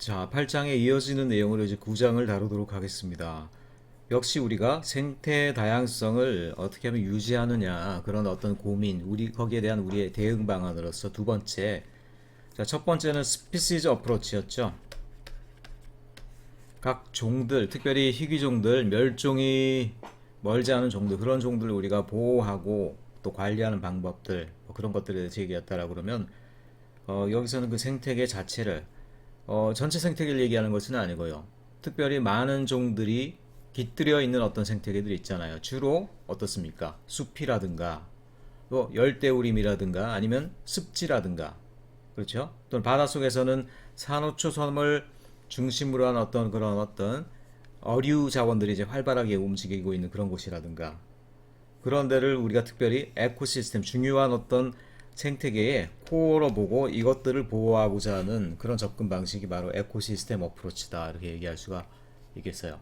자, 8장에 이어지는 내용으로 이제 9장을 다루도록 하겠습니다. 역시 우리가 생태 다양성을 어떻게 하면 유지하느냐 그런 어떤 고민, 우리 거기에 대한 우리의 대응 방안으로서 두 번째, 자, 첫 번째는 스피시즈 어프로치였죠. 각 종들, 특별히 희귀종들, 멸종이 멀지 않은 종들, 그런 종들을 우리가 보호하고 또 관리하는 방법들, 뭐 그런 것들에 대해서 얘기했다라고 그러면 여기서는 그 생태계 자체를 전체 생태계를 얘기하는 것은 아니고요. 특별히 많은 종들이 깃들여 있는 어떤 생태계들이 있잖아요. 주로 어떻습니까? 숲이라든가 또 열대우림이라든가 아니면 습지라든가 그렇죠? 또는 바닷속에서는 산호초 섬을 중심으로 한 어떤 그런 어떤 어류 자원들이 이제 활발하게 움직이고 있는 그런 곳이라든가 그런 데를 우리가 특별히 에코시스템 중요한 어떤 생태계의 코어로 보고 이것들을 보호하고자 하는 그런 접근 방식이 바로 에코시스템 어프로치다 이렇게 얘기할 수가 있겠어요.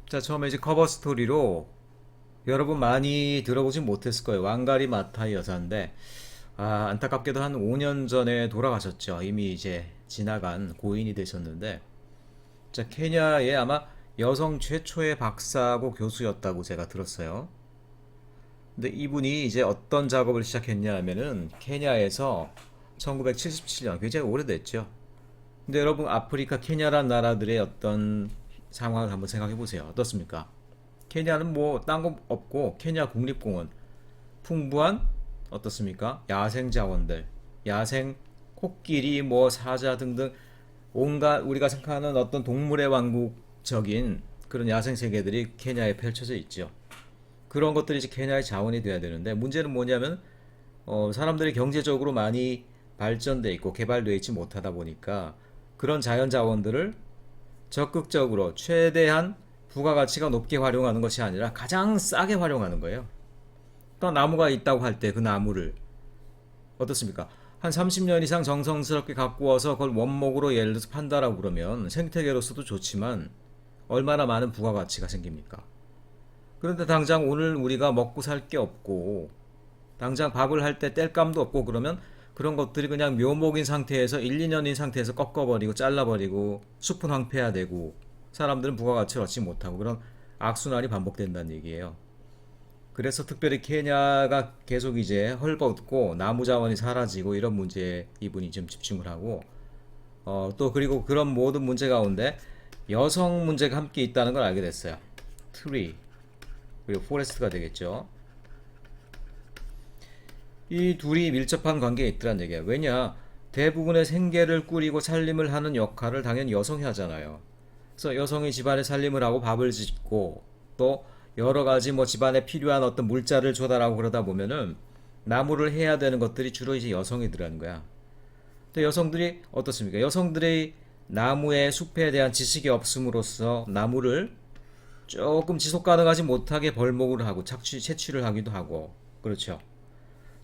자, 처음에 이제 커버 스토리로 여러분 많이 들어보진 못했을 거예요. 왕가리 마타이 여사인데 안타깝게도 한 5년 전에 돌아가셨죠. 이미 이제 지나간 고인이 되셨는데 자, 케냐의 아마 여성 최초의 박사고 교수였다고 제가 들었어요. 근데 이분이 이제 어떤 작업을 시작했냐 하면은 케냐에서 1977년 굉장히 오래됐죠. 근데 여러분 아프리카 케냐란 나라들의 어떤 상황을 한번 생각해 보세요. 어떻습니까? 케냐는 뭐 딴 거 없고 케냐 국립공원 풍부한 어떻습니까? 야생 자원들, 야생 코끼리, 뭐 사자 등등 온갖 우리가 생각하는 어떤 동물의 왕국적인 그런 야생 세계들이 케냐에 펼쳐져 있죠. 그런 것들이 이제 케냐의 자원이 돼야 되는데 문제는 뭐냐면 사람들이 경제적으로 많이 발전돼 있고 개발되어 있지 못하다 보니까 그런 자연 자원들을 적극적으로 최대한 부가가치가 높게 활용하는 것이 아니라 가장 싸게 활용하는 거예요. 그러니까 나무가 있다고 할 때 그 나무를 어떻습니까? 한 30년 이상 정성스럽게 갖고 와서 그걸 원목으로 예를 들어서 판다라고 그러면 생태계로서도 좋지만 얼마나 많은 부가가치가 생깁니까? 그런데 당장 오늘 우리가 먹고 살 게 없고 당장 밥을 할 때 뗄감도 없고 그러면 그런 것들이 그냥 묘목인 상태에서 1, 2년인 상태에서 꺾어버리고 잘라버리고 숲은 황폐화되고 사람들은 부가가치를 얻지 못하고 그런 악순환이 반복된다는 얘기예요. 그래서 특별히 케냐가 계속 이제 헐벗고 나무 자원이 사라지고 이런 문제에 이분이 좀 집중을 하고 또 그리고 그런 모든 문제 가운데 여성 문제가 함께 있다는 걸 알게 됐어요. 트리 그리고 포레스트가 되겠죠. 이 둘이 밀접한 관계에 있더란 얘기야. 왜냐? 대부분의 생계를 꾸리고 살림을 하는 역할을 당연히 여성이 하잖아요. 그래서 여성이 집안에 살림을 하고 밥을 짓고 또 여러 가지 뭐 집안에 필요한 어떤 물자를 조달하고 그러다 보면은 나무를 해야 되는 것들이 주로 이제 여성이더라는 거야. 근데 여성들이 어떻습니까? 여성들의 나무의 숲에 대한 지식이 없음으로써 나무를 조금 지속 가능하지 못하게 벌목을 하고 채취를 하기도 하고 그렇죠.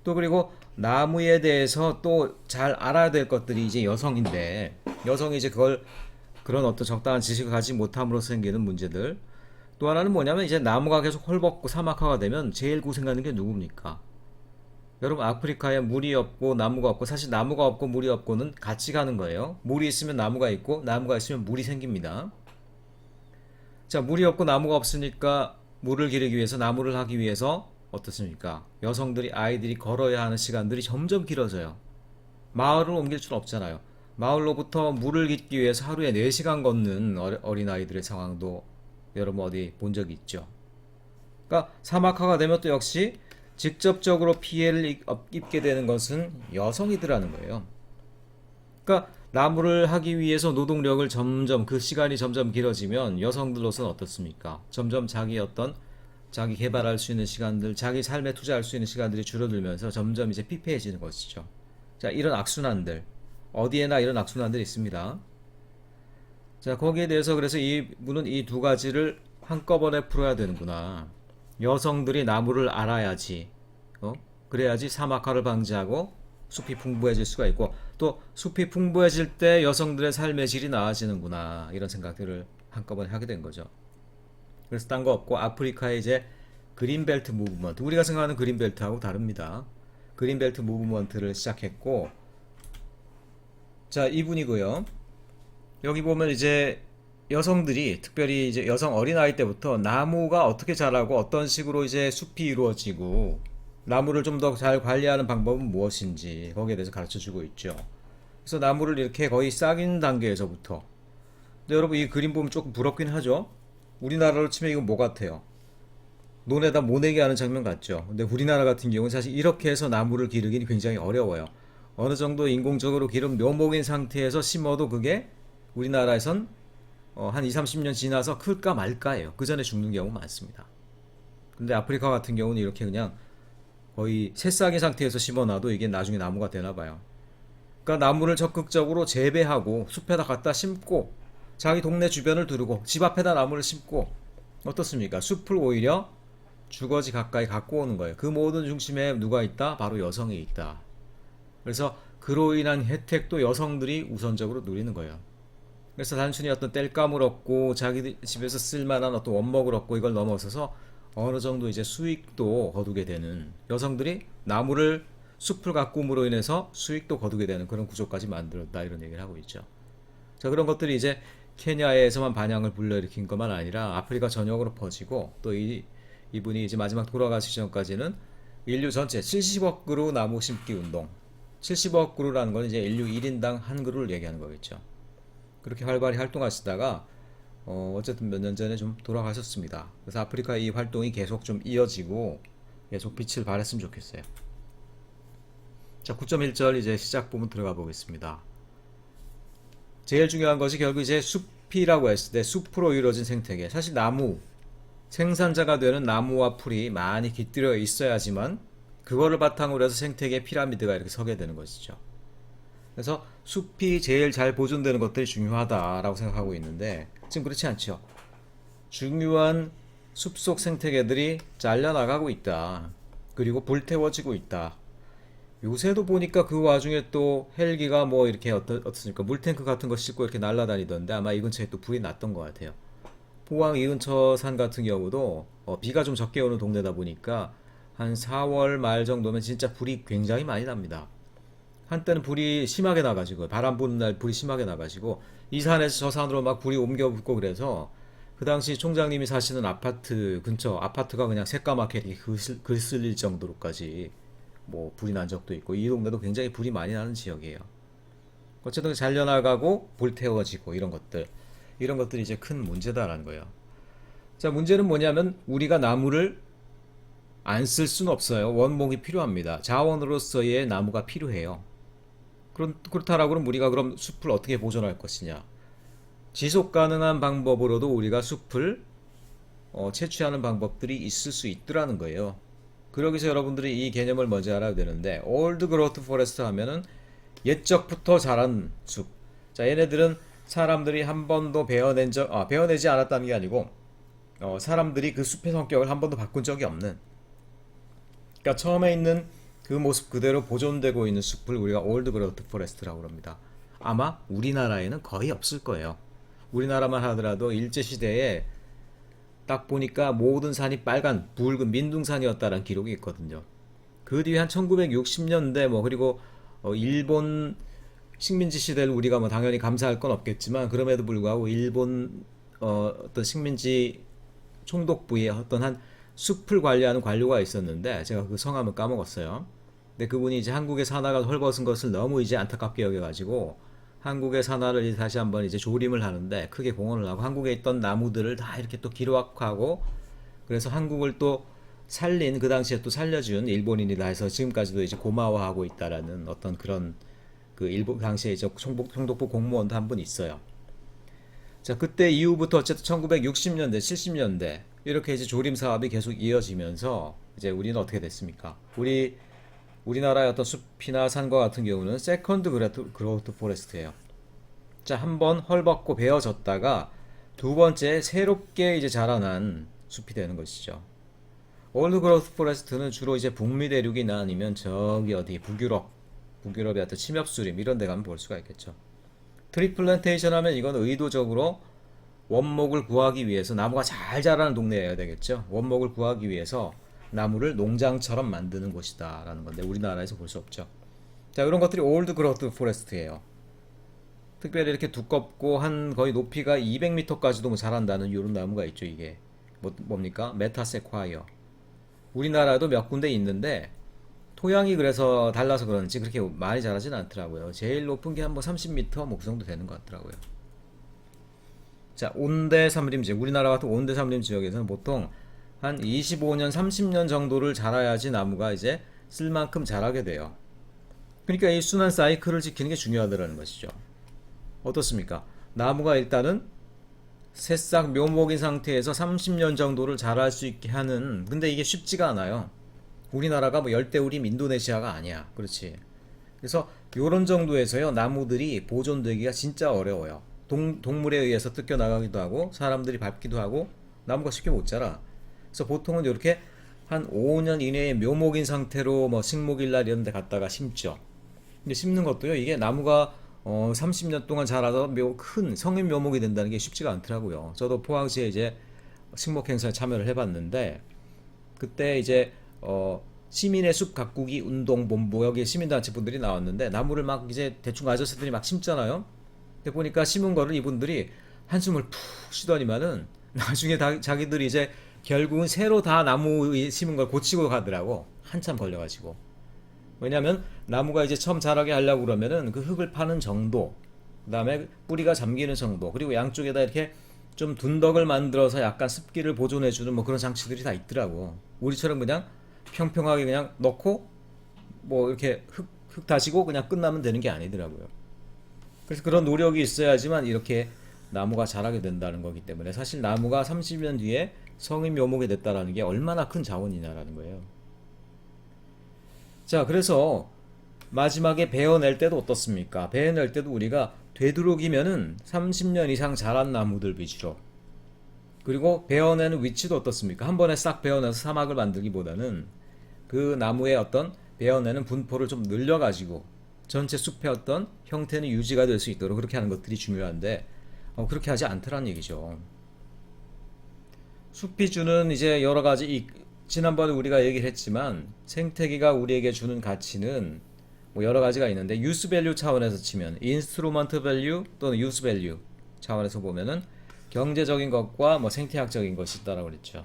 또 그리고 나무에 대해서 또 잘 알아야 될 것들이 이제 여성인데 여성이 이제 그걸 그런 어떤 적당한 지식을 가지지 못함으로써 생기는 문제들 또 하나는 뭐냐면 이제 나무가 계속 헐벗고 사막화가 되면 제일 고생하는 게 누굽니까? 여러분 아프리카에 물이 없고 나무가 없고 사실 나무가 없고 물이 없고는 같이 가는 거예요. 물이 있으면 나무가 있고 나무가 있으면 물이 생깁니다. 자, 물이 없고 나무가 없으니까 물을 기르기 위해서 나무를 하기 위해서 어떻습니까? 여성들이 아이들이 걸어야 하는 시간들이 점점 길어져요. 마을을 옮길 수는 없잖아요. 마을로부터 물을 깃기 위해서 하루에 4시간 걷는 어린아이들의 상황도 여러분 어디 본 적이 있죠. 그러니까 사막화가 되면 또 역시 직접적으로 피해를 입게 되는 것은 여성이더라는 거예요. 그러니까 나무를 하기 위해서 노동력을 점점 그 시간이 점점 길어지면 여성들로서는 어떻습니까? 점점 자기 어떤 자기 개발할 수 있는 시간들, 자기 삶에 투자할 수 있는 시간들이 줄어들면서 점점 이제 피폐해지는 것이죠. 자, 이런 악순환들 어디에나 이런 악순환들이 있습니다. 자, 거기에 대해서 그래서 이분은 이 두 가지를 한꺼번에 풀어야 되는구나. 여성들이 나무를 알아야지, 그래야지 사막화를 방지하고 숲이 풍부해질 수가 있고 또 숲이 풍부해질 때 여성들의 삶의 질이 나아지는구나 이런 생각들을 한꺼번에 하게 된 거죠. 그래서 딴 거 없고 아프리카의 이제 그린벨트 무브먼트 우리가 생각하는 그린벨트하고 다릅니다. 그린벨트 무브먼트를 시작했고 자 이분이고요. 여기 보면 이제 여성들이 특별히 이제 여성 어린아이 때부터 나무가 어떻게 자라고 어떤 식으로 이제 숲이 이루어지고 나무를 좀 더 잘 관리하는 방법은 무엇인지 거기에 대해서 가르쳐 주고 있죠. 그래서 나무를 이렇게 거의 싹인 단계에서부터. 근데 여러분 이 그림 보면 조금 부럽긴 하죠. 우리나라로 치면 이건 뭐 같아요? 논에다 모내기 하는 장면 같죠. 근데 우리나라 같은 경우는 사실 이렇게 해서 나무를 기르기는 굉장히 어려워요. 어느 정도 인공적으로 기른 묘목인 상태에서 심어도 그게 우리나라에선 한 2, 30년 지나서 클까 말까예요. 그 전에 죽는 경우 많습니다. 근데 아프리카 같은 경우는 이렇게 그냥 거의 새싹인 상태에서 심어놔도 이게 나중에 나무가 되나 봐요. 그러니까 나무를 적극적으로 재배하고 숲에다 갖다 심고 자기 동네 주변을 두르고 집 앞에다 나무를 심고 어떻습니까? 숲을 오히려 주거지 가까이 갖고 오는 거예요. 그 모든 중심에 누가 있다? 바로 여성이 있다. 그래서 그로 인한 혜택도 여성들이 우선적으로 누리는 거예요. 그래서 단순히 어떤 땔감을 얻고 자기 집에서 쓸만한 어떤 원목을 얻고 이걸 넘어서서 어느 정도 이제 수익도 거두게 되는 여성들이 나무를 숲을 가꿈으로 인해서 수익도 거두게 되는 그런 구조까지 만들었다 이런 얘기를 하고 있죠. 자, 그런 것들이 이제 케냐에서만 반향을 불러일으킨 것만 아니라 아프리카 전역으로 퍼지고 또 이분이 이제 마지막 돌아가시기 전까지는 인류 전체 70억 그루 나무 심기 운동 70억 그루라는 건 이제 인류 1인당 한 그루를 얘기하는 거겠죠. 그렇게 활발히 활동하시다가 어쨌든 몇 년 전에 좀 돌아가셨습니다. 그래서 아프리카 이 활동이 계속 좀 이어지고 계속 빛을 발했으면 좋겠어요. 자, 9.1절 이제 시작 부분 들어가 보겠습니다. 제일 중요한 것이 결국 이제 숲이라고 했을 때 숲으로 이루어진 생태계. 사실 나무, 생산자가 되는 나무와 풀이 많이 깃들여 있어야지만 그거를 바탕으로 해서 생태계 피라미드가 이렇게 서게 되는 것이죠. 그래서 숲이 제일 잘 보존되는 것들이 중요하다라고 생각하고 있는데 지금 그렇지 않죠. 중요한 숲속 생태계들이 잘려나가고 있다. 그리고 불태워지고 있다. 요새도 보니까 그 와중에 또 헬기가 뭐 이렇게 어떻습니까? 물탱크 같은 거 싣고 이렇게 날아다니던데 아마 이 근처에 또 불이 났던 것 같아요. 포항 이 근처 산 같은 경우도 비가 좀 적게 오는 동네다 보니까 한 4월 말 정도면 진짜 불이 굉장히 많이 납니다. 한때는 불이 심하게 나가지고 바람 부는 날 불이 심하게 나가지고 이 산에서 저 산으로 막 불이 옮겨 붙고 그래서 그 당시 총장님이 사시는 아파트 근처 아파트가 그냥 새까맣게 이렇게 글쓸릴 정도로까지 뭐 불이 난 적도 있고 이 동네도 굉장히 불이 많이 나는 지역이에요. 어쨌든 잘려나가고 불태워지고 이런 것들이 이제 큰 문제다라는 거예요. 자, 문제는 뭐냐면 우리가 나무를 안 쓸 수는 없어요. 원목이 필요합니다. 자원으로서의 나무가 필요해요. 그렇다라고 그러면 우리가 그럼 숲을 어떻게 보존할 것이냐? 지속 가능한 방법으로도 우리가 숲을 채취하는 방법들이 있을 수 있더라는 거예요. 그러기 위해서 여러분들이 이 개념을 먼저 알아야 되는데 올드 그로트 포레스트 하면은 옛적부터 자란 숲. 자, 얘네들은 사람들이 한 번도 배워내지 않았다는 게 아니고 사람들이 그 숲의 성격을 한 번도 바꾼 적이 없는. 그러니까 처음에 있는 그 모습 그대로 보존되고 있는 숲을 우리가 올드 그로트 포레스트라고 합니다. 아마 우리나라에는 거의 없을 거예요. 우리나라만 하더라도 일제시대에 딱 보니까 모든 산이 빨간 붉은 민둥산이었다는 기록이 있거든요. 그 뒤에 한 1960년대 뭐 그리고 일본 식민지 시대를 우리가 뭐 당연히 감사할 건 없겠지만 그럼에도 불구하고 일본 어떤 식민지 총독부의 어떤 한 숲을 관리하는 관료가 있었는데 제가 그 성함을 까먹었어요. 근데 그분이 이제 한국의 산하가 헐벗은 것을 너무 이제 안타깝게 여겨가지고 한국의 산하를 다시 한번 이제 조림을 하는데 크게 공헌을 하고 한국에 있던 나무들을 다 이렇게 또 기록하고 그래서 한국을 또 살린 그 당시에 또 살려준 일본인이다 해서 지금까지도 이제 고마워하고 있다라는 어떤 그런 그 일본 당시에 이제 총독부 공무원도 한 분 있어요. 자, 그때 이후부터 어쨌든 1960년대, 70년대 이렇게 이제 조림 사업이 계속 이어지면서 이제 우리는 어떻게 됐습니까? 우리나라의 어떤 숲이나 산과 같은 경우는 세컨드 그로우트 포레스트예요. 자, 한번 헐벗고 베어졌다가 두 번째 새롭게 이제 자라난 숲이 되는 것이죠. 올드 그로우트 포레스트는 주로 이제 북미 대륙이나 아니면 저기 어디 북유럽의 어떤 침엽수림 이런 데 가면 볼 수가 있겠죠. 트리 플랜테이션 하면 이건 의도적으로 원목을 구하기 위해서 나무가 잘 자라는 동네여야 되겠죠. 원목을 구하기 위해서 나무를 농장처럼 만드는 곳이다 라는 건데 우리나라에서 볼 수 없죠. 자, 이런 것들이 올드 그로우트 포레스트예요. 특별히 이렇게 두껍고 한 거의 높이가 200m까지도 뭐 자란다는 이런 나무가 있죠. 이게 뭡니까? 메타세콰이어. 우리나라도 몇 군데 있는데 토양이 그래서 달라서 그런지 그렇게 많이 자라진 않더라고요. 제일 높은 게 한 뭐 30m 뭐 그 정도 되는 것 같더라고요. 자, 온대 삼림 지역, 우리나라 같은 온대 삼림 지역에서는 보통 한 25년, 30년 정도를 자라야지 나무가 이제 쓸 만큼 자라게 돼요. 그러니까 이 순환 사이클을 지키는 게 중요하다는 것이죠. 어떻습니까? 나무가 일단은 새싹 묘목인 상태에서 30년 정도를 자랄 수 있게 하는, 근데 이게 쉽지가 않아요. 우리나라가 뭐 열대우림 인도네시아가 아니야. 그렇지. 그래서 요런 정도에서요, 나무들이 보존되기가 진짜 어려워요. 동물에 의해서 뜯겨나가기도 하고 사람들이 밟기도 하고 나무가 쉽게 못 자라. 그래서 보통은 이렇게 한 5년 이내에 묘목인 상태로 뭐 식목일날 이런 데 갔다가 심죠. 근데 심는 것도요, 이게 나무가 30년 동안 자라서 큰 성인 묘목이 된다는 게 쉽지가 않더라고요. 저도 포항시에 이제 식목 행사에 참여를 해봤는데, 그때 이제 시민의 숲 가꾸기 운동 본부, 여기 시민단체 분들이 나왔는데 나무를 막 이제 대충 아저씨들이 막 심잖아요. 근데 보니까 심은 거를 이분들이 한숨을 푹 쉬더니만은 나중에 자기들이 이제 결국은 새로 다 나무 심은 걸 고치고 가더라고. 한참 걸려가지고. 왜냐면 나무가 이제 처음 자라게 하려고 그러면은 그 흙을 파는 정도, 그다음에 뿌리가 잠기는 정도, 그리고 양쪽에다 이렇게 좀 둔덕을 만들어서 약간 습기를 보존해주는 뭐 그런 장치들이 다 있더라고. 우리처럼 그냥 평평하게 그냥 넣고 뭐 이렇게 흙 다지고 그냥 끝나면 되는 게 아니더라고요. 그래서 그런 노력이 있어야지만 이렇게 나무가 자라게 된다는 거기 때문에, 사실 나무가 30년 뒤에 성인 묘목이 됐다라는 게 얼마나 큰 자원이냐라는 거예요. 자, 그래서 마지막에 베어낼 때도 어떻습니까? 베어낼 때도 우리가 되도록이면은 30년 이상 자란 나무들 위주로, 그리고 베어내는 위치도 어떻습니까? 한 번에 싹 베어내서 사막을 만들기보다는 그 나무의 어떤 베어내는 분포를 좀 늘려가지고 전체 숲의 어떤 형태는 유지가 될 수 있도록 그렇게 하는 것들이 중요한데, 그렇게 하지 않더란 얘기죠. 숲이 주는 이제 여러 가지, 지난번에 우리가 얘기를 했지만 생태계가 우리에게 주는 가치는 뭐 여러 가지가 있는데, 유스 밸류 차원에서 치면 인스트루먼트 밸류 또는 유스 밸류 차원에서 보면은 경제적인 것과 뭐 생태학적인 것이 있다라고 그랬죠.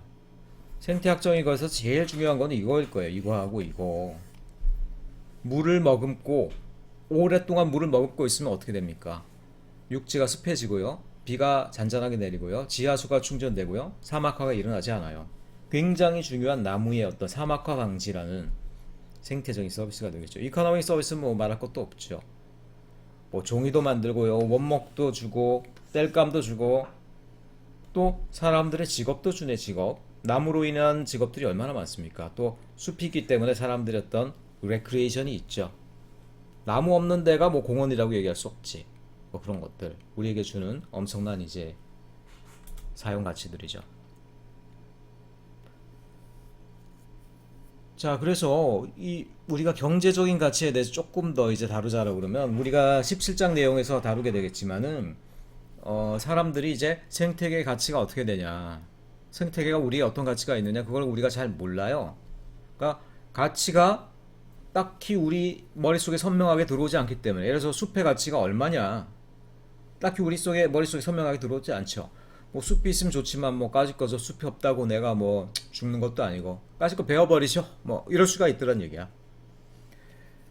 생태학적인 것에서 제일 중요한 거는 이거일 거예요. 이거하고 이거. 물을 머금고 오랫동안 물을 머금고 있으면 어떻게 됩니까? 육지가 습해지고요, 비가 잔잔하게 내리고요, 지하수가 충전되고요, 사막화가 일어나지 않아요. 굉장히 중요한 나무의 어떤 사막화 방지라는 생태적인 서비스가 되겠죠. 이코노믹 서비스는 뭐 말할 것도 없죠. 뭐 종이도 만들고요, 원목도 주고 땔감도 주고, 또 사람들의 직업도 주네. 직업, 나무로 인한 직업들이 얼마나 많습니까? 또 숲이 있기 때문에 사람들의 어떤 레크리에이션이 있죠. 나무 없는 데가 뭐 공원이라고 얘기할 수 없지. 뭐 그런 것들 우리에게 주는 엄청난 이제 사용 가치들이죠. 자, 그래서 이 우리가 경제적인 가치에 대해서 조금 더 이제 다루자라고 그러면, 우리가 17장 내용에서 다루게 되겠지만은 사람들이 이제 생태계 가치가 어떻게 되냐, 생태계가 우리의 어떤 가치가 있느냐, 그걸 우리가 잘 몰라요. 그러니까 가치가 딱히 우리 머릿속에 선명하게 들어오지 않기 때문에, 예를 들어서 숲의 가치가 얼마냐, 딱히 우리 머릿속에 선명하게 들어오지 않죠. 뭐 숲이 있으면 좋지만 뭐 까짓 거저 숲이 없다고 내가 뭐 죽는 것도 아니고 까짓 거 베어버리죠 뭐 이럴 수가 있더란 얘기야.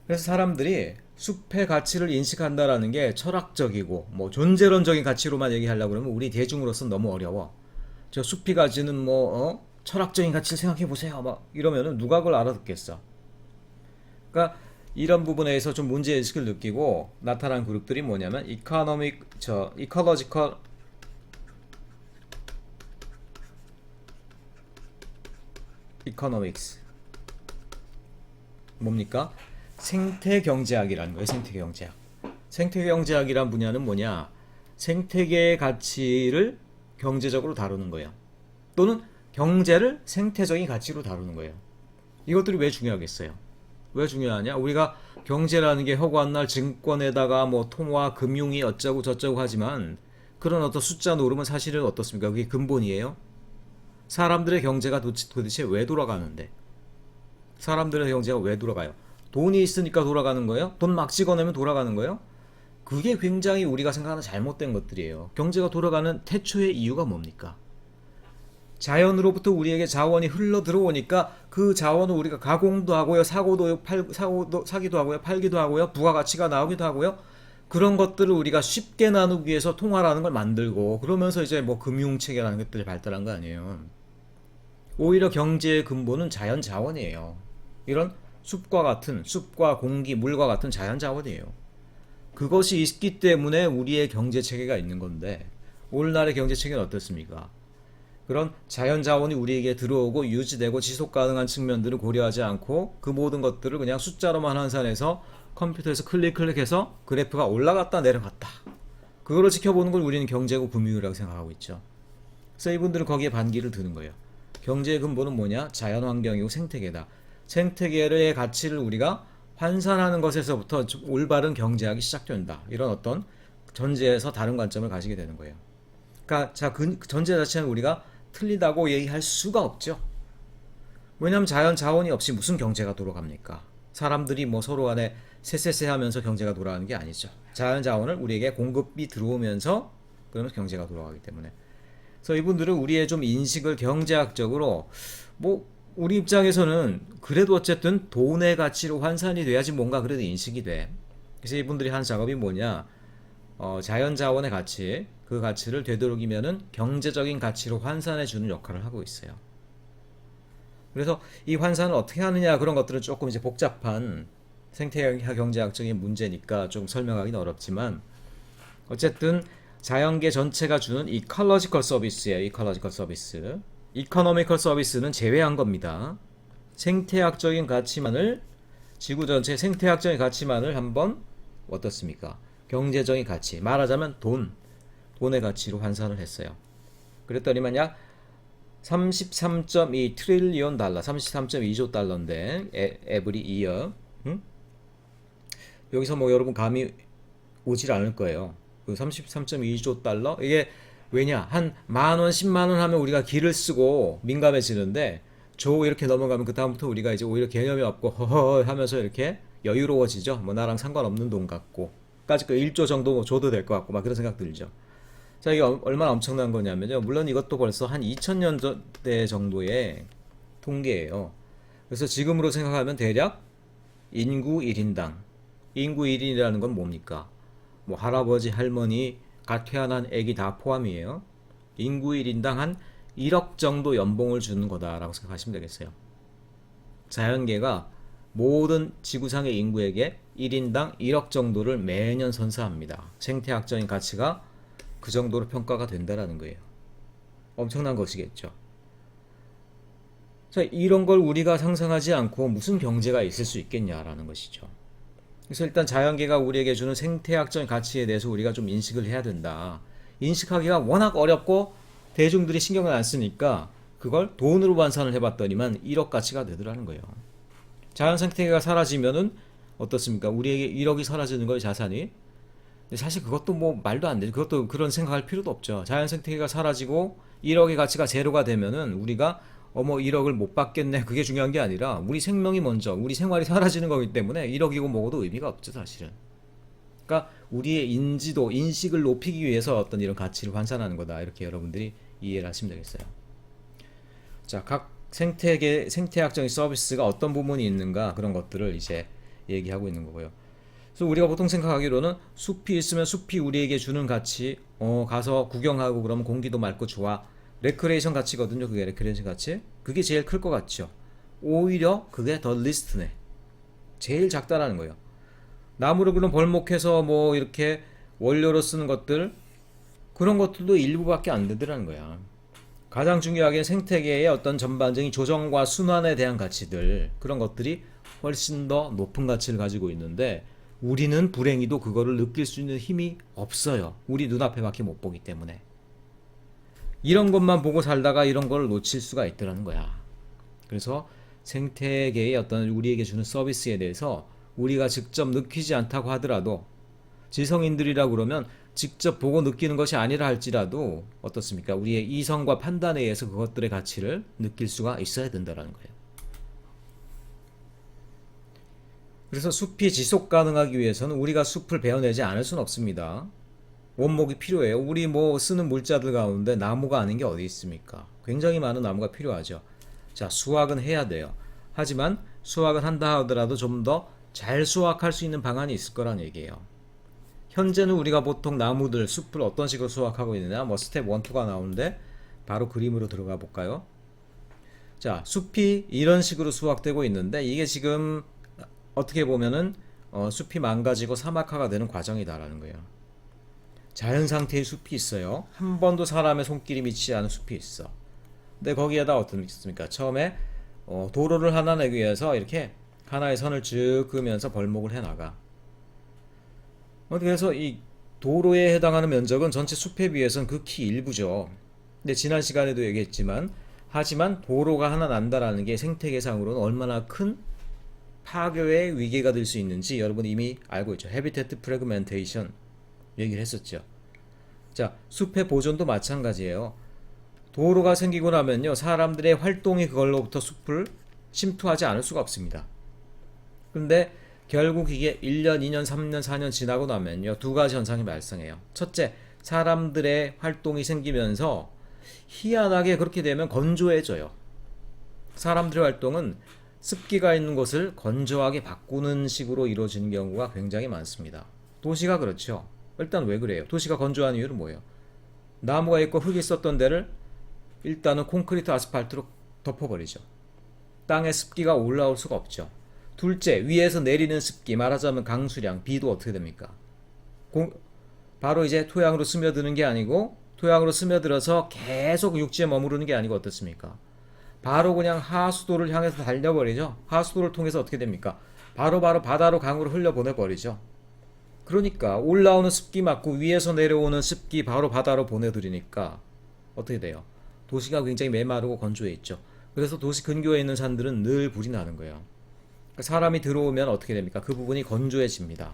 그래서 사람들이 숲의 가치를 인식한다라는 게 철학적이고 뭐 존재론적인 가치로만 얘기하려고 그러면 우리 대중으로서는 너무 어려워. 저 숲이 가지는 뭐 철학적인 가치를 생각해 보세요 막 이러면은 누가 그걸 알아듣겠어. 그러니까 이런 부분에서 좀 문제의식을 느끼고 나타난 그룹들이 뭐냐면 이컬러지컬 이코노믹스, 뭡니까? 생태경제학이라는 거예요. 생태경제학. 생태경제학이란 분야는 뭐냐? 생태계의 가치를 경제적으로 다루는 거예요. 또는 경제를 생태적인 가치로 다루는 거예요. 이것들이 왜 중요하겠어요? 왜 중요하냐? 우리가 경제라는 게 허구한 날 증권에다가 뭐 통화, 금융이 어쩌고 저쩌고 하지만 그런 어떤 숫자 노름은 사실은 어떻습니까? 그게 근본이에요. 사람들의 경제가 도대체 왜 돌아가는데? 사람들의 경제가 왜 돌아가요? 돈이 있으니까 돌아가는 거예요? 돈 막 찍어내면 돌아가는 거예요? 그게 굉장히 우리가 생각하는 잘못된 것들이에요. 경제가 돌아가는 태초의 이유가 뭡니까? 자연으로부터 우리에게 자원이 흘러 들어오니까 그 자원을 우리가 가공도 하고요, 사기도 하고요, 팔기도 하고요, 부가가치가 나오기도 하고요. 그런 것들을 우리가 쉽게 나누기 위해서 통화라는 걸 만들고, 그러면서 이제 뭐 금융체계라는 것들이 발달한 거 아니에요. 오히려 경제의 근본은 자연 자원이에요. 이런 숲과 공기, 물과 같은 자연 자원이에요. 그것이 있기 때문에 우리의 경제 체계가 있는 건데, 오늘날의 경제 체계는 어떻습니까? 그런 자연 자원이 우리에게 들어오고 유지되고 지속 가능한 측면들을 고려하지 않고 그 모든 것들을 그냥 숫자로만 환산해서 컴퓨터에서 클릭해서 그래프가 올라갔다 내려갔다, 그거를 지켜보는 걸 우리는 경제고 금융이라고 생각하고 있죠. 그래서 이분들은 거기에 반기를 드는 거예요. 경제의 근본은 뭐냐? 자연환경이고 생태계다. 생태계의 가치를 우리가 환산하는 것에서부터 올바른 경제학이 시작된다. 이런 어떤 전제에서 다른 관점을 가지게 되는 거예요. 그러니까 그 전제 자체는 우리가 틀리다고 얘기할 수가 없죠. 왜냐하면 자연 자원이 없이 무슨 경제가 돌아갑니까? 사람들이 뭐 서로 간에 쎄쎄쎄 하면서 경제가 돌아가는 게 아니죠. 자연 자원을 우리에게 공급이 들어오면서 그러면 경제가 돌아가기 때문에. 그래서 이분들은 우리의 좀 인식을 경제학적으로, 뭐 우리 입장에서는 그래도 어쨌든 돈의 가치로 환산이 돼야지 뭔가 그래도 인식이 돼. 그래서 이분들이 한 작업이 뭐냐? 자연 자원의 가치, 그 가치를 되도록이면은 경제적인 가치로 환산해 주는 역할을 하고 있어요. 그래서 이 환산을 어떻게 하느냐, 그런 것들은 조금 이제 복잡한 생태학 경제학적인 문제니까 좀 설명하기는 어렵지만, 어쨌든 자연계 전체가 주는 이컬러지컬 서비스예요. 이컬러지컬 서비스. 이코노미컬 서비스는 제외한 겁니다. 생태학적인 가치만을, 지구 전체 생태학적인 가치만을 한번 어떻습니까? 경제적인 가치, 말하자면 돈의 가치로 환산을 했어요. 그랬더니만 약 33.2 트릴리온 달러, 33.2조 달러인데 에브리 이어. 여기서 뭐 여러분 감이 오질 않을 거예요. 그 33.2조 달러, 이게 왜냐, 한 만원, 10만원 하면 우리가 기를 쓰고 민감해지는데, 조 이렇게 넘어가면 그 다음부터 우리가 이제 오히려 개념이 없고 허허 하면서 이렇게 여유로워지죠. 뭐 나랑 상관없는 돈 같고, 까짓 거 1조 정도 뭐 줘도 될 것 같고 막 그런 생각 들죠. 자, 이게 얼마나 엄청난 거냐면요, 물론 이것도 벌써 한 2000년대 정도의 통계예요. 그래서 지금으로 생각하면 대략 인구 1인당, 인구 1인이라는 건 뭡니까? 뭐 할아버지, 할머니, 갓 태어난 애기 다 포함이에요. 인구 1인당 한 1억 정도 연봉을 주는 거다라고 생각하시면 되겠어요. 자연계가 모든 지구상의 인구에게 1인당 1억 정도를 매년 선사합니다. 생태학적인 가치가 그 정도로 평가가 된다라는 거예요. 엄청난 것이겠죠. 자, 이런 걸 우리가 상상하지 않고 무슨 경제가 있을 수 있겠냐라는 것이죠. 그래서 일단 자연계가 우리에게 주는 생태학적인 가치에 대해서 우리가 좀 인식을 해야 된다. 인식하기가 워낙 어렵고 대중들이 신경을 안 쓰니까 그걸 돈으로 환산을 해봤더니만 1억 가치가 되더라는 거예요. 자연 생태계가 사라지면은 어떻습니까? 우리에게 1억이 사라지는 거예요, 자산이. 근데 사실 그것도 뭐 말도 안 되죠. 그것도 그런 생각할 필요도 없죠. 자연 생태계가 사라지고 1억의 가치가 제로가 되면은 우리가 어머 1억을 못 받겠네, 그게 중요한 게 아니라 우리 생명이 먼저, 우리 생활이 사라지는 거기 때문에 1억이고 뭐고도 의미가 없죠, 사실은. 그러니까 우리의 인식을 높이기 위해서 어떤 이런 가치를 환산하는 거다, 이렇게 여러분들이 이해를 하시면 되겠어요. 자, 각 생태학적인 서비스가 어떤 부분이 있는가, 그런 것들을 이제 얘기하고 있는 거고요. 그래서 우리가 보통 생각하기로는 숲이 있으면 숲이 우리에게 주는 가치, 가서 구경하고 그러면 공기도 맑고 좋아, 레크레이션 가치거든요. 그게 레크레이션 가치, 그게 제일 클 것 같죠. 오히려 그게 더 리스트네, 제일 작다라는 거예요. 나무를 그럼 벌목해서 뭐 이렇게 원료로 쓰는 것들, 그런 것들도 일부밖에 안 되더라는 거야. 가장 중요하게 생태계의 어떤 전반적인 조정과 순환에 대한 가치들, 그런 것들이 훨씬 더 높은 가치를 가지고 있는데, 우리는 불행히도 그거를 느낄 수 있는 힘이 없어요. 우리 눈앞에밖에 못 보기 때문에. 이런 것만 보고 살다가 이런 걸 놓칠 수가 있더라는 거야. 그래서 생태계의 어떤 우리에게 주는 서비스에 대해서 우리가 직접 느끼지 않다고 하더라도, 지성인들이라고 그러면 직접 보고 느끼는 것이 아니라 할지라도 어떻습니까? 우리의 이성과 판단에 의해서 그것들의 가치를 느낄 수가 있어야 된다는 거예요. 그래서 숲이 지속 가능하기 위해서는 우리가 숲을 베어내지 않을 수는 없습니다. 원목이 필요해요. 우리 뭐 쓰는 물자들 가운데 나무가 아닌 게 어디 있습니까? 굉장히 많은 나무가 필요하죠. 자, 수확은 해야 돼요. 하지만 수확은 한다 하더라도 좀 더 잘 수확할 수 있는 방안이 있을 거란 얘기예요. 현재는 우리가 보통 나무들, 숲을 어떤 식으로 수확하고 있느냐? 뭐 스텝 1, 2가 나오는데 바로 그림으로 들어가 볼까요? 자, 숲이 이런 식으로 수확되고 있는데 이게 지금 어떻게 보면은 숲이 망가지고 사막화가 되는 과정이다라는 거예요. 자연 상태의 숲이 있어요. 한 번도 사람의 손길이 미치지 않은 숲이 있어. 근데 거기에다 어떻습니까? 처음에 도로를 하나 내기 위해서 이렇게 하나의 선을 쭉 그으면서 벌목을 해나가. 그래서 이 도로에 해당하는 면적은 전체 숲에 비해서는 극히 일부죠. 근데 지난 시간에도 얘기했지만, 하지만 도로가 하나 난다라는 게 생태계상으로는 얼마나 큰 파괴의 위기가 될 수 있는지 여러분 이미 알고 있죠. 헤비테트 프래그멘테이션 얘기를 했었죠. 자, 숲의 보존도 마찬가지예요. 도로가 생기고 나면요, 사람들의 활동이 그걸로부터 숲을 침투하지 않을 수가 없습니다. 근데 결국 이게 1년, 2년, 3년, 4년 지나고 나면요, 두 가지 현상이 발생해요. 첫째, 사람들의 활동이 생기면서 희한하게 그렇게 되면 건조해져요. 사람들의 활동은 습기가 있는 곳을 건조하게 바꾸는 식으로 이루어지는 경우가 굉장히 많습니다. 도시가 그렇죠. 일단 왜 그래요? 도시가 건조한 이유는 뭐예요? 나무가 있고 흙이 있었던 데를 일단은 콘크리트 아스팔트로 덮어버리죠. 땅에 습기가 올라올 수가 없죠. 둘째, 위에서 내리는 습기, 말하자면 강수량, 비도 어떻게 됩니까? 바로 이제 토양으로 스며드는 게 아니고, 토양으로 스며들어서 계속 육지에 머무르는 게 아니고 어떻습니까? 바로 그냥 하수도를 향해서 달려버리죠. 하수도를 통해서 어떻게 됩니까? 바로 바다로 강으로 흘려보내버리죠. 그러니까 올라오는 습기 맞고 위에서 내려오는 습기 바로 바다로 보내드리니까 어떻게 돼요? 도시가 굉장히 메마르고 건조해 있죠. 그래서 도시 근교에 있는 산들은 늘 불이 나는 거예요. 사람이 들어오면 어떻게 됩니까? 그 부분이 건조해집니다.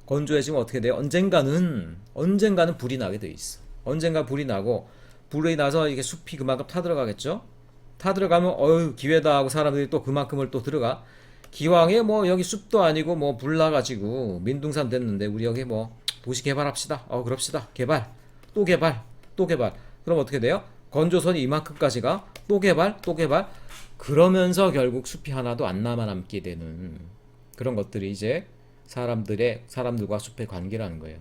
건조해지면 어떻게 돼요? 언젠가는 불이 나게 돼 있어. 언젠가 불이 나고, 불이 나서 이게 숲이 그만큼 타들어가겠죠? 타들어가면 어휴 기회다 하고 사람들이 또 그만큼을 또 들어가. 기왕에 뭐 여기 숲도 아니고 뭐 불 나가지고 민둥산 됐는데 우리 여기 뭐 도시 개발합시다. 그럽시다. 개발, 또 개발, 또 개발. 그럼 어떻게 돼요? 건조선이 이만큼까지가 또 개발, 또 개발. 그러면서 결국 숲이 하나도 안 남게 되는 그런 것들이 이제 사람들과 숲의 관계라는 거예요.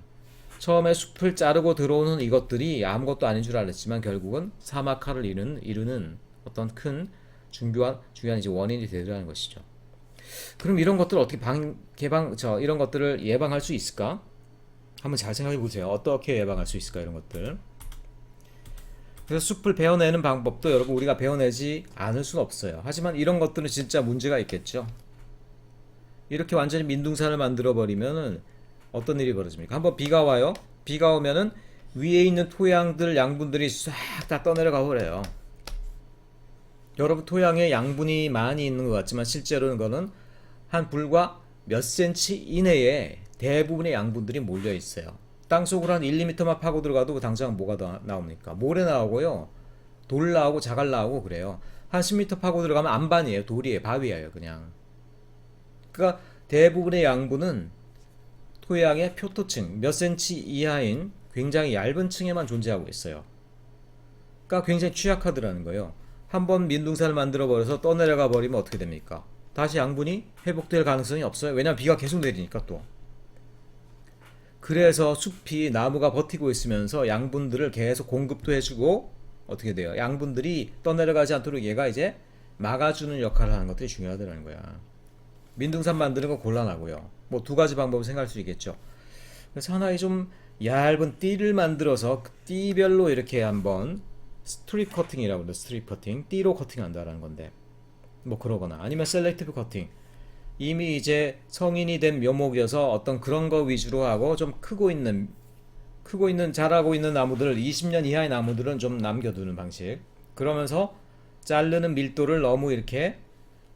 처음에 숲을 자르고 들어오는 이것들이 아무것도 아닌 줄 알았지만 결국은 사막화를 이루는 어떤 큰 중요한 이제 원인이 되더라는 것이죠. 그럼 이런 것들을 어떻게 이런 것들을 예방할 수 있을까? 한번 잘 생각해 보세요. 어떻게 예방할 수 있을까, 이런 것들. 그래서 숲을 베어내는 방법도 여러분 우리가 베어내지 않을 수는 없어요. 하지만 이런 것들은 진짜 문제가 있겠죠. 이렇게 완전히 민둥산을 만들어 버리면은 어떤 일이 벌어집니까? 한번 비가 와요. 비가 오면은 위에 있는 토양들 양분들이 싹 다 떠내려가 버려요. 여러분 토양에 양분이 많이 있는 것 같지만 실제로는 그거는 한 불과 몇 센치 이내에 대부분의 양분들이 몰려 있어요. 땅속으로 한 1, 2m만 파고 들어가도 그 당장 뭐가 나옵니까? 모래 나오고요. 돌 나오고 자갈 나오고 그래요. 한 10m 파고 들어가면 안반이에요. 돌이에요. 바위예요. 그냥. 그러니까 대부분의 양분은 토양의 표토층 몇 센치 이하인 굉장히 얇은 층에만 존재하고 있어요. 그러니까 굉장히 취약하더라는 거예요. 한번 민둥산을 만들어 버려서 떠내려가 버리면 어떻게 됩니까? 다시 양분이 회복될 가능성이 없어요. 왜냐하면 비가 계속 내리니까 또. 그래서 숲이 나무가 버티고 있으면서 양분들을 계속 공급도 해주고 어떻게 돼요? 양분들이 떠내려가지 않도록 얘가 이제 막아주는 역할을 하는 것들이 중요하다는 거야. 민둥산 만드는 거 곤란하고요. 뭐 두 가지 방법을 생각할 수 있겠죠. 그래서 하나의 좀 얇은 띠를 만들어서 그 띠별로 이렇게 한번 스트립 커팅이라고 합니다. 스트립 커팅, 띠로 커팅한다라는 건데 뭐 그러거나 아니면 셀렉티브 커팅. 이미 이제 성인이 된 묘목이어서 어떤 그런 거 위주로 하고 좀 크고 있는 자라고 있는 나무들을 20년 이하의 나무들은 좀 남겨두는 방식. 그러면서 자르는 밀도를 너무 이렇게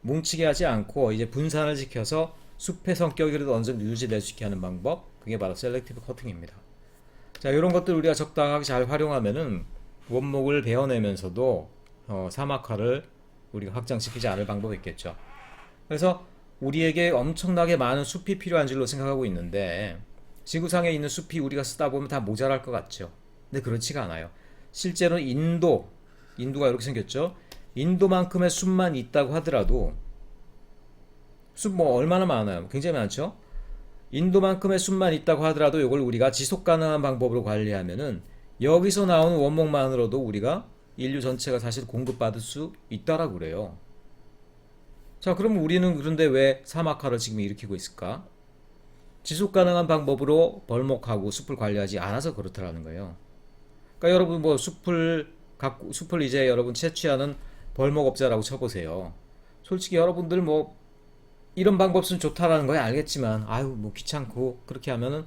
뭉치게 하지 않고 이제 분산을 시켜서 숲의 성격이라도 어느 정도 유지될 수 있게 하는 방법. 그게 바로 셀렉티브 커팅입니다. 자, 이런 것들 우리가 적당하게 잘 활용하면은 원목을 베어내면서도 사막화를 우리가 확장시키지 않을 방법이 있겠죠. 그래서 우리에게 엄청나게 많은 숲이 필요한 줄로 생각하고 있는데 지구상에 있는 숲이 우리가 쓰다 보면 다 모자랄 것 같죠. 근데 그렇지가 않아요. 실제로 인도가 이렇게 생겼죠. 인도만큼의 숲만 있다고 하더라도 숲 뭐 얼마나 많아요? 굉장히 많죠. 인도만큼의 숲만 있다고 하더라도 이걸 우리가 지속 가능한 방법으로 관리하면은 여기서 나오는 원목만으로도 우리가 인류 전체가 사실 공급받을 수 있다라고 그래요. 자, 그럼 우리는 그런데 왜 사막화를 지금 일으키고 있을까? 지속 가능한 방법으로 벌목하고 숲을 관리하지 않아서 그렇다라는 거예요. 그러니까 여러분 뭐 숲을 이제 여러분 채취하는 벌목업자라고 쳐보세요. 솔직히 여러분들 뭐 이런 방법 쓰면 좋다라는 거야 알겠지만 아유 뭐 귀찮고 그렇게 하면은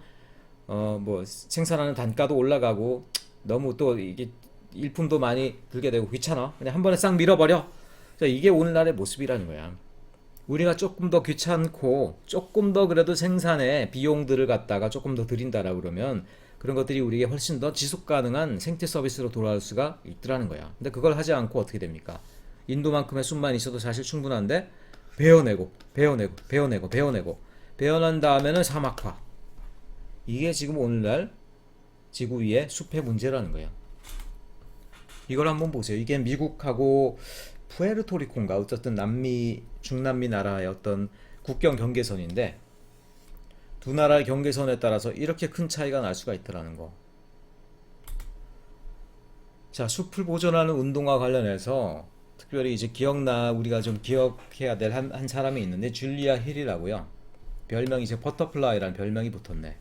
뭐 생산하는 단가도 올라가고 너무 또 이게 일품도 많이 들게 되고 귀찮아 그냥 한 번에 싹 밀어버려. 자, 이게 오늘날의 모습이라는 거야. 우리가 조금 더 귀찮고 조금 더 그래도 생산에 비용들을 갖다가 조금 더 들인다라 그러면 그런 것들이 우리에게 훨씬 더 지속 가능한 생태 서비스로 돌아올 수가 있더라는 거야. 근데 그걸 하지 않고 어떻게 됩니까? 인도만큼의 숲만 있어도 사실 충분한데 베어낸 다음에는 사막화. 이게 지금 오늘날 지구 위의 숲의 문제라는 거예요. 이걸 한번 보세요. 이게 미국하고 푸에르토리코인가 어쨌든 중남미 나라의 어떤 국경 경계선인데 두 나라의 경계선에 따라서 이렇게 큰 차이가 날 수가 있더라는 거. 자, 숲을 보존하는 운동과 관련해서 특별히 이제 우리가 좀 기억해야 될 한 사람이 있는데 줄리아 힐이라고요. 별명이 이제 버터플라이라는 별명이 붙었네.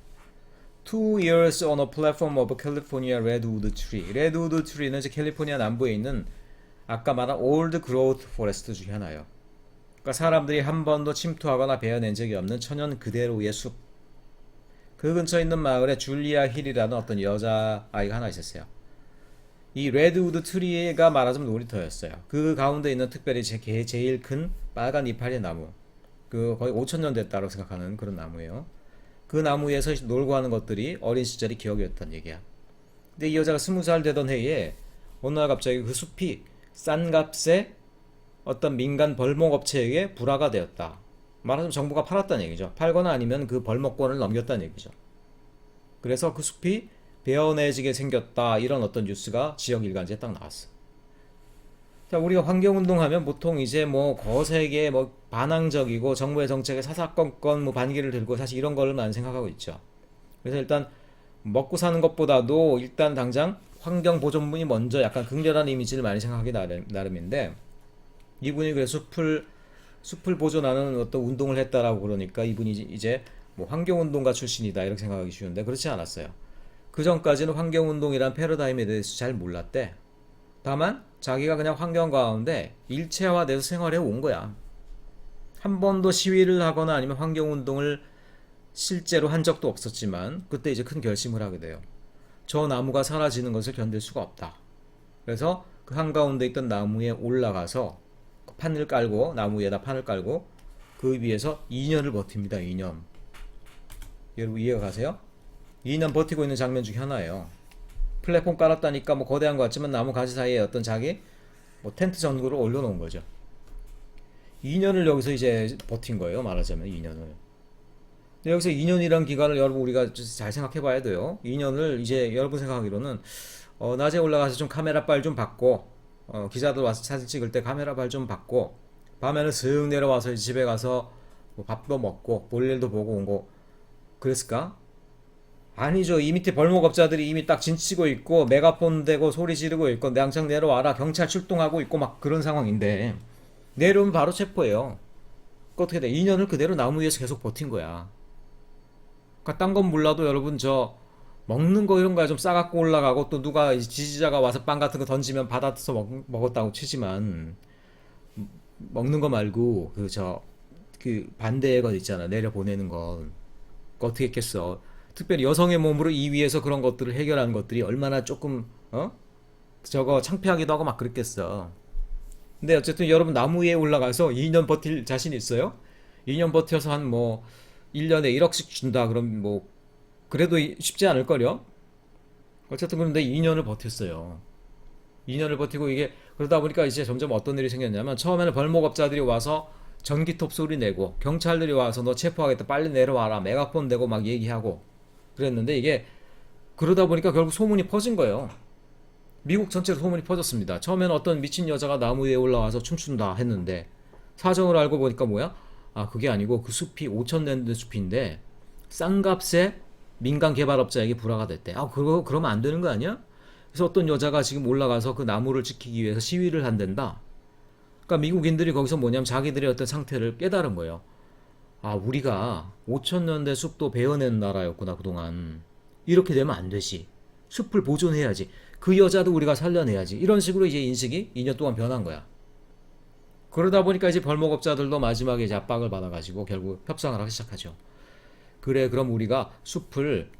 2 years on a platform of California redwood tree. redwood tree는 이제 캘리포니아 남부에 있는 아까 말한 old growth forest 중에 하나예요. 그러니까 사람들이 한 번도 침투하거나 베어낸 적이 없는 천연 그대로의 숲. 그 근처에 있는 마을에 줄리아 힐이라는 어떤 여자아이가 하나 있었어요. 이 레드우드 트리가 말하자면 놀이터였어요. 그 가운데 있는 특별히 제일 큰 빨간 이파리의 나무. 그 거의 5,000년 됐다고 생각하는 그런 나무예요. 그 나무에서 놀고 하는 것들이 어린 시절이 기억이었단 얘기야. 근데 이 여자가 20살 되던 해에 어느 날 갑자기 그 숲이 싼 값에 어떤 민간 벌목업체에게 불화가 되었다. 말하자면 정부가 팔았다는 얘기죠. 팔거나 아니면 그 벌목권을 넘겼다는 얘기죠. 그래서 그 숲이 베어내지게 생겼다. 이런 어떤 뉴스가 지역 일간지에 딱 나왔어. 자, 우리가 환경운동하면 보통 이제 뭐 거세게 뭐 반항적이고 정부의 정책에 사사건건 뭐 반기를 들고 사실 이런 거를 많이 생각하고 있죠. 그래서 일단 먹고 사는 것보다도 일단 당장 환경 보존분이 먼저 약간 극렬한 이미지를 많이 생각하기 나름인데 이분이 그래서 숲을 보존하는 어떤 운동을 했다라고 그러니까 이분이 이제 뭐 환경운동가 출신이다 이렇게 생각하기 쉬운데 그렇지 않았어요. 그 전까지는 환경운동이란 패러다임에 대해서 잘 몰랐대. 다만 자기가 그냥 환경 가운데 일체화돼서 생활해 온 거야. 한 번도 시위를 하거나 아니면 환경운동을 실제로 한 적도 없었지만 그때 이제 큰 결심을 하게 돼요. 저 나무가 사라지는 것을 견딜 수가 없다. 그래서 그 한가운데 있던 나무에 올라가서 판을 깔고 나무 위에다 판을 깔고 그 위에서 2년을 버팁니다. 2년. 여러분 이해가 가세요? 2년 버티고 있는 장면 중에 하나예요. 플랫폼 깔았다니까 뭐 거대한 것 같지만 나무 가지 사이에 어떤 자기 뭐 텐트 전구를 올려놓은 거죠. 2년을 여기서 이제 버틴 거예요. 말하자면 2년을. 근데 여기서 2년이란 기간을 여러분 우리가 잘 생각해 봐야 돼요. 2년을 이제 여러분 생각하기로는 낮에 올라가서 좀 카메라 빨 좀 받고 기자들 와서 사진 찍을 때 카메라 빨 좀 받고 밤에는 슥 내려와서 집에 가서 뭐 밥도 먹고 볼일도 보고 온 거 그랬을까? 아니죠. 이 밑에 벌목업자들이 이미 딱 진치고 있고 메가폰 대고 소리 지르고 있고 당장 내려와라 경찰 출동하고 있고 막 그런 상황인데 내려오면 바로 체포해요. 그 어떻게 돼? 2년을 그대로 나무 위에서 계속 버틴 거야. 그러니까 딴 건 몰라도 여러분 저 먹는 거 이런 거야 좀 싸갖고 올라가고 또 누가 지지자가 와서 빵 같은 거 던지면 받아서 먹었다고 치지만 먹는 거 말고 그 반대의 것 있잖아. 내려 보내는 건 그거 어떻게 했겠어. 특별히 여성의 몸으로 이 위에서 그런 것들을 해결하는 것들이 얼마나 조금 저거 창피하기도 하고 막 그랬겠어. 근데 어쨌든 여러분 나무 위에 올라가서 2년 버틸 자신 있어요? 2년 버텨서 한 뭐 1년에 1억씩 준다 그럼 뭐 그래도 쉽지 않을걸요? 어쨌든 그런데 2년을 버텼어요. 2년을 버티고 이게 그러다 보니까 이제 점점 어떤 일이 생겼냐면 처음에는 벌목업자들이 와서 전기톱 소리 내고 경찰들이 와서 너 체포하겠다 빨리 내려와라 메가폰 대고 막 얘기하고 그랬는데 이게 그러다 보니까 결국 소문이 퍼진 거예요. 미국 전체로 소문이 퍼졌습니다. 처음에는 어떤 미친 여자가 나무 위에 올라와서 춤춘다 했는데 사정을 알고 보니까 뭐야? 아 그게 아니고 그 숲이 5,000년대 숲인데 싼 값에 민간 개발업자에게 불화가 됐대. 아 그러면 안 되는 거 아니야? 그래서 어떤 여자가 지금 올라가서 그 나무를 지키기 위해서 시위를 한댄다. 그러니까 미국인들이 거기서 뭐냐면 자기들의 어떤 상태를 깨달은 거예요. 아 우리가 5,000년대 숲도 베어낸 나라였구나 그동안. 이렇게 되면 안 되지. 숲을 보존해야지. 그 여자도 우리가 살려내야지. 이런 식으로 이제 인식이 2년 동안 변한 거야. 그러다 보니까 이제 벌목업자들도 마지막에 이제 압박을 받아가지고 결국 협상을 하기 시작하죠. 그래, 그럼 우리가 숲을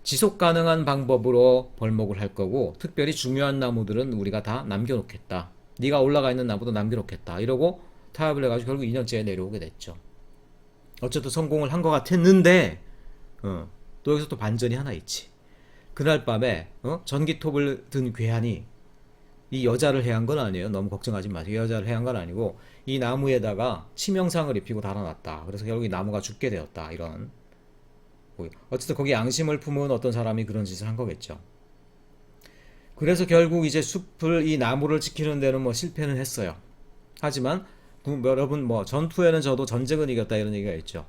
지속 가능한 방법으로 벌목을 할 거고, 특별히 중요한 나무들은 우리가 다 남겨놓겠다. 네가 올라가 있는 나무도 남겨놓겠다. 이러고 타협을 해가지고 결국 2년째에 내려오게 됐죠. 어쨌든 성공을 한 것 같았는데, 또 여기서 또 반전이 하나 있지. 그날 밤에 전기톱을 든 괴한이 이 여자를 해한 건 아니에요. 너무 걱정하지 마세요. 이 여자를 해한 건 아니고 이 나무에다가 치명상을 입히고 달아났다. 그래서 결국 이 나무가 죽게 되었다. 이런 어쨌든 거기 양심을 품은 어떤 사람이 그런 짓을 한 거겠죠. 그래서 결국 이제 숲을 이 나무를 지키는 데는 뭐 실패는 했어요. 하지만 여러분 뭐 전투에는 져도 전쟁은 이겼다 이런 얘기가 있죠.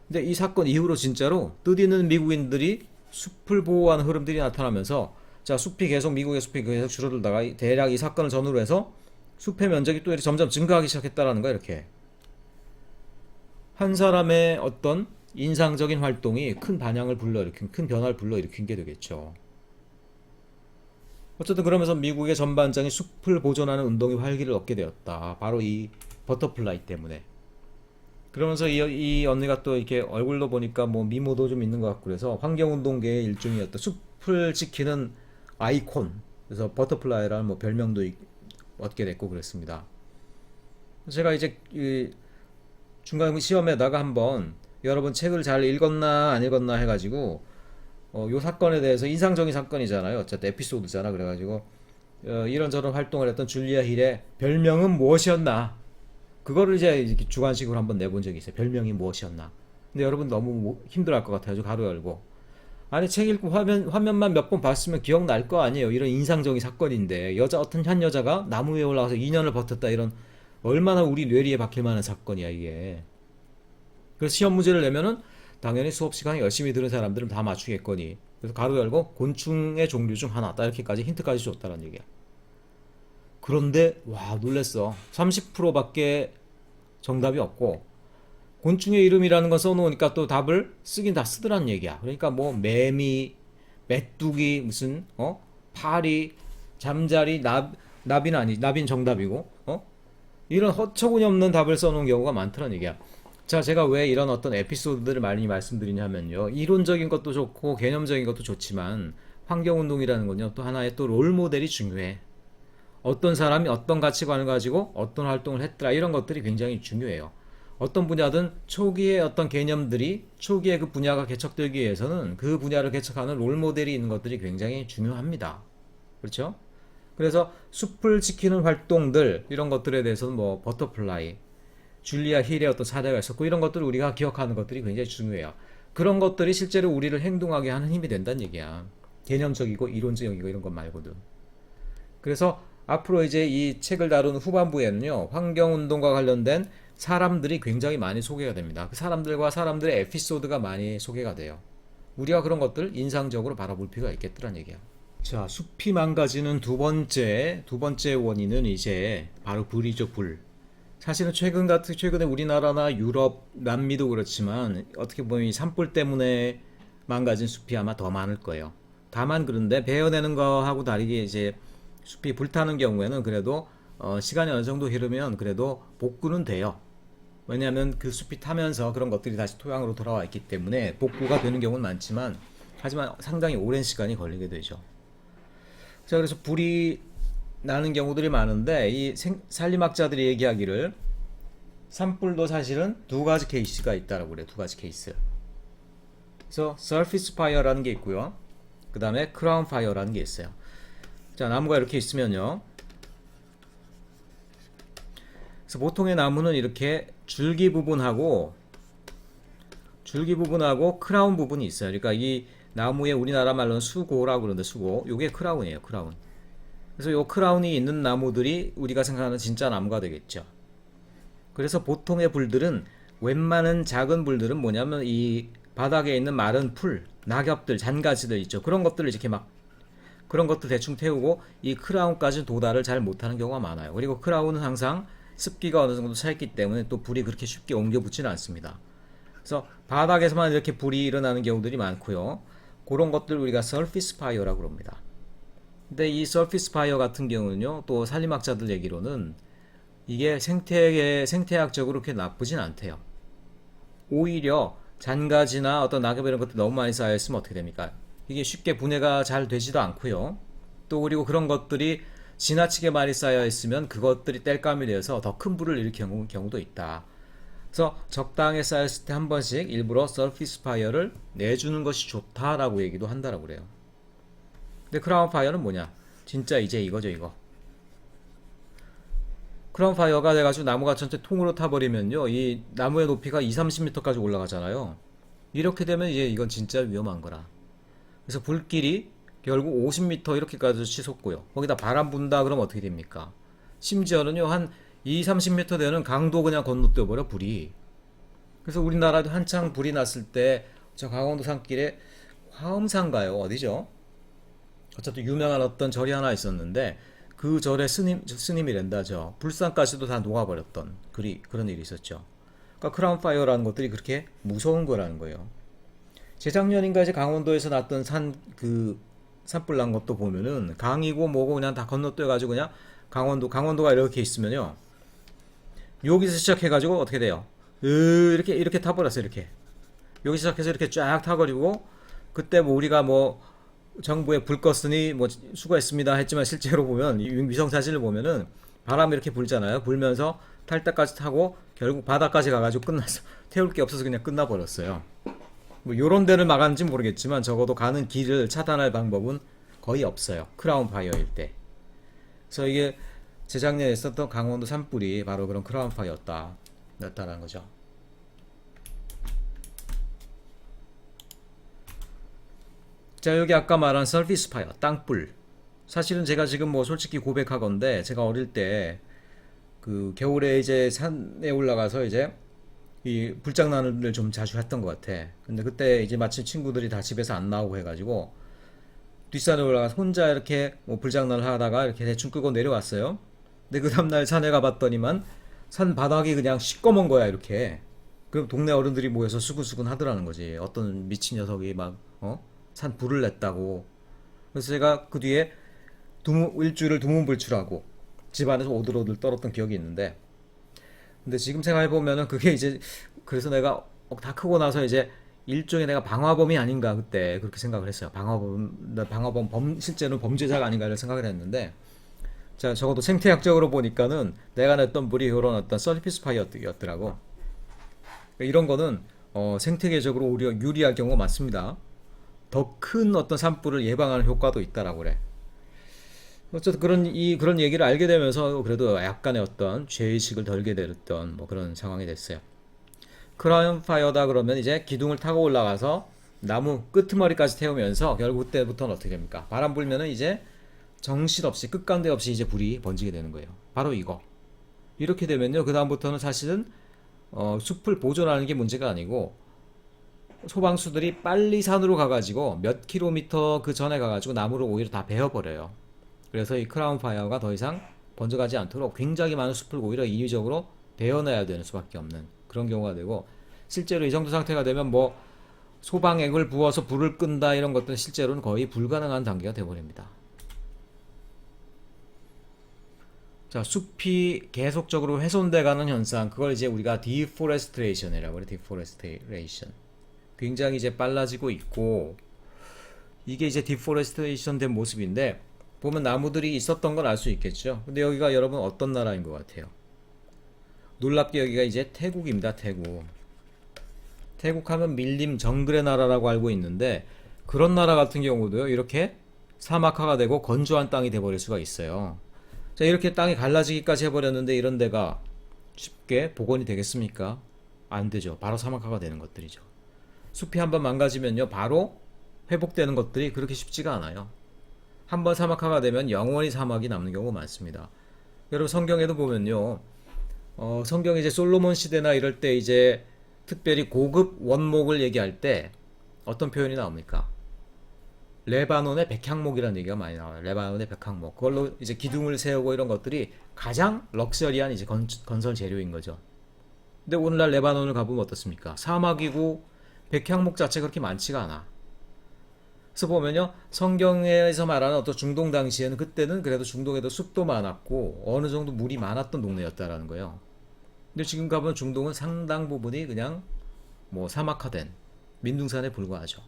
근데 이 사건 이후로 진짜로 뜻있는 미국인들이 숲을 보호하는 흐름들이 나타나면서 자 숲이 계속 미국의 숲이 계속 줄어들다가 대략 이 사건을 전후로 해서 숲의 면적이 또 이렇게 점점 증가하기 시작했다라는 거야. 이렇게 한 사람의 어떤 인상적인 활동이 큰 반향을 불러일으킨 큰 변화를 불러일으킨 게 되겠죠. 어쨌든 그러면서 미국의 전반적인 숲을 보존하는 운동이 활기를 얻게 되었다. 바로 이 버터플라이 때문에. 그러면서 이 언니가 또 이렇게 얼굴도 보니까 뭐 미모도 좀 있는 것 같고 그래서 환경운동계의 일종이었던 숲을 지키는 아이콘. 그래서 버터플라이라는 뭐 별명도 얻게 됐고 그랬습니다. 제가 이제 중간 시험에다가 한번 여러분 책을 잘 읽었나 안 읽었나 해가지고 요 사건에 대해서 인상적인 사건이잖아요. 어쨌든 에피소드잖아. 그래가지고 이런저런 활동을 했던 줄리아 힐의 별명은 무엇이었나? 그거를 이제 이렇게 주관식으로 한번 내본 적이 있어요. 별명이 무엇이었나? 근데 여러분 너무 힘들어할 것 같아요. 가로 열고. 아니 책 읽고 화면만 몇 번 봤으면 기억날 거 아니에요. 이런 인상적인 사건인데 어떤 한 여자가 나무 위에 올라가서 2년을 버텼다. 이런 얼마나 우리 뇌리에 박힐 만한 사건이야 이게. 그래서 시험 문제를 내면은 당연히 수업 시간에 열심히 들은 사람들은 다 맞추겠거니. 그래서 가로 열고 곤충의 종류 중 하나. 딱 이렇게까지 힌트까지 줬다는 얘기야. 그런데 와 놀랬어. 30%밖에 정답이 없고 곤충의 이름이라는 거 써놓으니까 또 답을 쓰긴 다 쓰더란 얘기야. 그러니까 뭐 매미, 메뚜기, 무슨 파리, 잠자리, 나비는 정답이고 이런 허처구니 없는 답을 써놓은 경우가 많더란 얘기야. 자, 제가 왜 이런 어떤 에피소드들을 많이 말씀드리냐면요. 이론적인 것도 좋고 개념적인 것도 좋지만 환경운동이라는 건요. 또 하나의 또 롤모델이 중요해. 어떤 사람이 어떤 가치관을 가지고 어떤 활동을 했더라 이런 것들이 굉장히 중요해요. 어떤 분야든 초기에 어떤 개념들이 초기에 그 분야가 개척되기 위해서는 그 분야를 개척하는 롤모델이 있는 것들이 굉장히 중요합니다. 그렇죠? 그래서 숲을 지키는 활동들 이런 것들에 대해서는 뭐 버터플라이, 줄리아 힐의 어떤 사례가 있었고 이런 것들을 우리가 기억하는 것들이 굉장히 중요해요. 그런 것들이 실제로 우리를 행동하게 하는 힘이 된다는 얘기야. 개념적이고 이론적이고 이런 것 말고도. 그래서 앞으로 이제 이 책을 다루는 후반부에는요, 환경운동과 관련된 사람들이 굉장히 많이 소개가 됩니다. 그 사람들과 사람들의 에피소드가 많이 소개가 돼요. 우리가 그런 것들 인상적으로 바라볼 필요가 있겠더란 얘기야. 자, 숲이 망가지는 두 번째 원인은 이제 바로 불이죠, 불. 사실은 최근에 우리나라나 유럽, 남미도 그렇지만 어떻게 보면 이 산불 때문에 망가진 숲이 아마 더 많을 거예요. 다만 그런데 베어내는 거하고 다르게 이제 숲이 불타는 경우에는 그래도 시간이 어느 정도 흐르면 그래도 복구는 돼요. 왜냐하면 그 숲이 타면서 그런 것들이 다시 토양으로 돌아와 있기 때문에 복구가 되는 경우는 많지만 하지만 상당히 오랜 시간이 걸리게 되죠. 자, 그래서 불이 나는 경우들이 많은데 이 산림학자들이 얘기하기를 산불도 사실은 두 가지 케이스가 있다라고 그래요. 두 가지 케이스. 그래서 surface fire라는 게 있고요. 그 다음에 crown fire라는 게 있어요. 자, 나무가 이렇게 있으면요. 그래서 보통의 나무는 이렇게 줄기 부분하고 크라운 부분이 있어요. 그러니까 이 나무에 우리나라 말로는 수고라고 그러는데 수고. 요게 크라운이에요. 크라운. 그래서 요 크라운이 있는 나무들이 우리가 생각하는 진짜 나무가 되겠죠. 그래서 보통의 불들은 웬만한 작은 불들은 뭐냐면 이 바닥에 있는 마른 풀, 낙엽들, 잔가지들 있죠. 그런 것들을 이렇게 막 그런 것들 대충 태우고 이 크라운까지 도달을 잘 못하는 경우가 많아요. 그리고 크라운은 항상 습기가 어느 정도 차 있기 때문에 또 불이 그렇게 쉽게 옮겨 붙지는 않습니다. 그래서 바닥에서만 이렇게 불이 일어나는 경우들이 많고요. 그런 것들 우리가 서피스 파이어라고 합니다. 근데 이 서피스 파이어 같은 경우는요, 또 산림학자들 얘기로는 이게 생태학적으로 그렇게 나쁘진 않대요. 오히려 잔가지나 어떤 낙엽 이런 것들 너무 많이 쌓여있으면 어떻게 됩니까? 이게 쉽게 분해가 잘 되지도 않고요. 또 그리고 그런 것들이 지나치게 많이 쌓여있으면 그것들이 땔감이 되어서 더 큰 불을 일으키는 경우도 있다. 그래서 적당히 쌓였을 때 한 번씩 일부러 서피스 파이어를 내주는 것이 좋다라고 얘기도 한다라고 그래요. 근데 크라운 파이어는 뭐냐? 진짜 이제 이거죠, 이거. 크라운 파이어가 돼가지고 나무가 전체 통으로 타버리면요, 이 나무의 높이가 2, 30m까지 올라가잖아요. 이렇게 되면 이제 이건 진짜 위험한 거라. 그래서 불길이 결국 50m 이렇게까지 치솟고요. 거기다 바람 분다 그러면 어떻게 됩니까? 심지어는요, 한 2, 30m 되는 강도 그냥 건너뛰어 버려, 불이. 그래서 우리나라도 한창 불이 났을 때 저 강원도 산길에 화엄산가요? 어디죠? 어쨌든 유명한 어떤 절이 하나 있었는데 그 절의 스님이란다죠. 불상까지도 다 녹아버렸던 그런 일이 있었죠. 그러니까 크라운 파이어라는 것들이 그렇게 무서운 거라는 거예요. 재작년인가 이제 강원도에서 났던 산불 난 것도 보면은 강이고 뭐고 그냥 다 건너뛰어가지고 그냥 강원도가 이렇게 있으면요. 여기서 시작해가지고 어떻게 돼요? 이렇게 타버렸어요. 이렇게 여기 시작해서 이렇게 쫙 타버리고 그때 뭐 우리가 뭐 정부에 불 껐으니 뭐 수고했습니다 했지만 실제로 보면 이 위성 사진을 보면은 바람이 이렇게 불잖아요. 불면서 탈 때까지 타고 결국 바다까지 가가지고 끝났어. 태울 게 없어서 그냥 끝나버렸어요. 뭐 요런 데를 막았는지 모르겠지만 적어도 가는 길을 차단할 방법은 거의 없어요. 크라운 파이어일 때. 그래서 이게 재작년에 있었던 강원도 산불이 바로 그런 크라운 파이어였다라는 거죠. 자, 여기 아까 말한 서피스 파이어, 땅불. 사실은 제가 지금 뭐 솔직히 고백하건데 제가 어릴 때 그 겨울에 이제 산에 올라가서 이제 이 불장난을 좀 자주 했던 것 같아. 근데 그때 이제 마침 친구들이 다 집에서 안 나오고 해가지고 뒷산에 올라가서 혼자 이렇게 뭐 불장난을 하다가 이렇게 대충 끄고 내려왔어요. 근데 그 다음날 산에 가봤더니만 산 바닥이 그냥 시꺼먼 거야, 이렇게. 그럼 동네 어른들이 모여서 수근수근 하더라는 거지. 어떤 미친 녀석이 막 산 불을 냈다고. 그래서 제가 그 뒤에 일주일을 두문불출하고 집안에서 오들오들 떨었던 기억이 있는데, 근데 지금 생각해보면은 그게 이제 그래서 내가 다 크고 나서 이제 일종의 내가 방화범이 아닌가 그때 그렇게 생각을 했어요. 방화범 실제로는 범죄자가 아닌가 이런 생각을 했는데, 자, 적어도 생태학적으로 보니까는 내가 냈던 불이 이런 어떤 서피스 파이어였더라고. 이런 거는 생태계적으로 오히려 유리할 경우가 많습니다. 더 큰 어떤 산불을 예방하는 효과도 있다라고 그래. 어쨌든 그런 얘기를 알게 되면서 그래도 약간의 어떤 죄의식을 덜게 됐던 뭐 그런 상황이 됐어요. 크라운 파이어다 그러면 이제 기둥을 타고 올라가서 나무 끄트머리까지 태우면서 결국 그때부터는 어떻게 됩니까? 바람 불면은 이제 정신없이 끝간데 없이 이제 불이 번지게 되는 거예요. 바로 이거. 이렇게 되면요, 그 다음부터는 사실은 숲을 보존하는 게 문제가 아니고 소방수들이 빨리 산으로 가가지고 몇 킬로미터 그 전에 가가지고 나무를 오히려 다 베어버려요. 그래서 이 크라운 파이어가 더 이상 번져가지 않도록 굉장히 많은 숲을 오히려 인위적으로 베어내야 되는 수밖에 없는 그런 경우가 되고, 실제로 이 정도 상태가 되면 뭐 소방액을 부어서 불을 끈다 이런 것들은 실제로는 거의 불가능한 단계가 되어버립니다. 자, 숲이 계속적으로 훼손돼가는 현상, 그걸 이제 우리가 디포레스트레이션이라고 해요. 디포레스트레이션. 굉장히 이제 빨라지고 있고, 이게 이제 디포레스트레이션 된 모습인데 보면 나무들이 있었던 걸 알 수 있겠죠. 근데 여기가 여러분 어떤 나라인 것 같아요? 놀랍게 여기가 이제 태국입니다. 태국 하면 밀림 정글의 나라라고 알고 있는데, 그런 나라 같은 경우도요, 이렇게 사막화가 되고 건조한 땅이 돼버릴 수가 있어요. 자, 이렇게 땅이 갈라지기까지 해버렸는데 이런 데가 쉽게 복원이 되겠습니까? 안 되죠. 바로 사막화가 되는 것들이죠. 숲이 한번 망가지면요, 바로 회복되는 것들이 그렇게 쉽지가 않아요. 한번 사막화가 되면 영원히 사막이 남는 경우가 많습니다. 여러분 성경에도 보면요, 성경에 이제 솔로몬 시대나 이럴 때 이제 특별히 고급 원목을 얘기할 때 어떤 표현이 나옵니까? 레바논의 백향목이라는 얘기가 많이 나와요. 레바논의 백향목. 그걸로 이제 기둥을 세우고 이런 것들이 가장 럭셔리한 이제 건설 재료인 거죠. 근데 오늘날 레바논을 가보면 어떻습니까? 사막이고 백향목 자체가 그렇게 많지가 않아. 그래서 보면요, 성경에서 말하는 어떤 중동 당시에는 그때는 그래도 중동에도 숲도 많았고 어느 정도 물이 많았던 동네였다라는 거예요. 근데 지금 가보면 중동은 상당 부분이 그냥 뭐 사막화된 민둥산에 불과하죠.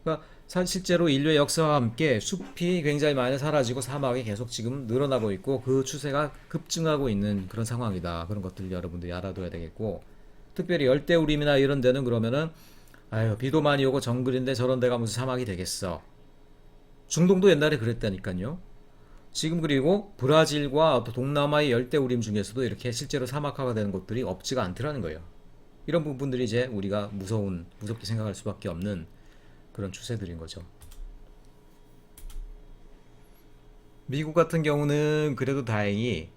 그러니까 실제로 인류의 역사와 함께 숲이 굉장히 많이 사라지고 사막이 계속 지금 늘어나고 있고 그 추세가 급증하고 있는 그런 상황이다. 그런 것들 여러분들이 알아둬야 되겠고, 특별히 열대우림이나 이런 데는 그러면은 아유 비도 많이 오고 정글인데 저런 데가 무슨 사막이 되겠어. 중동도 옛날에 그랬다니까요. 지금 그리고 브라질과 또 동남아의 열대우림 중에서도 이렇게 실제로 사막화가 되는 곳들이 없지가 않더라는 거예요. 이런 부분들이 이제 우리가 무섭게 생각할 수밖에 없는 그런 추세들인 거죠. 미국 같은 경우는 그래도 다행히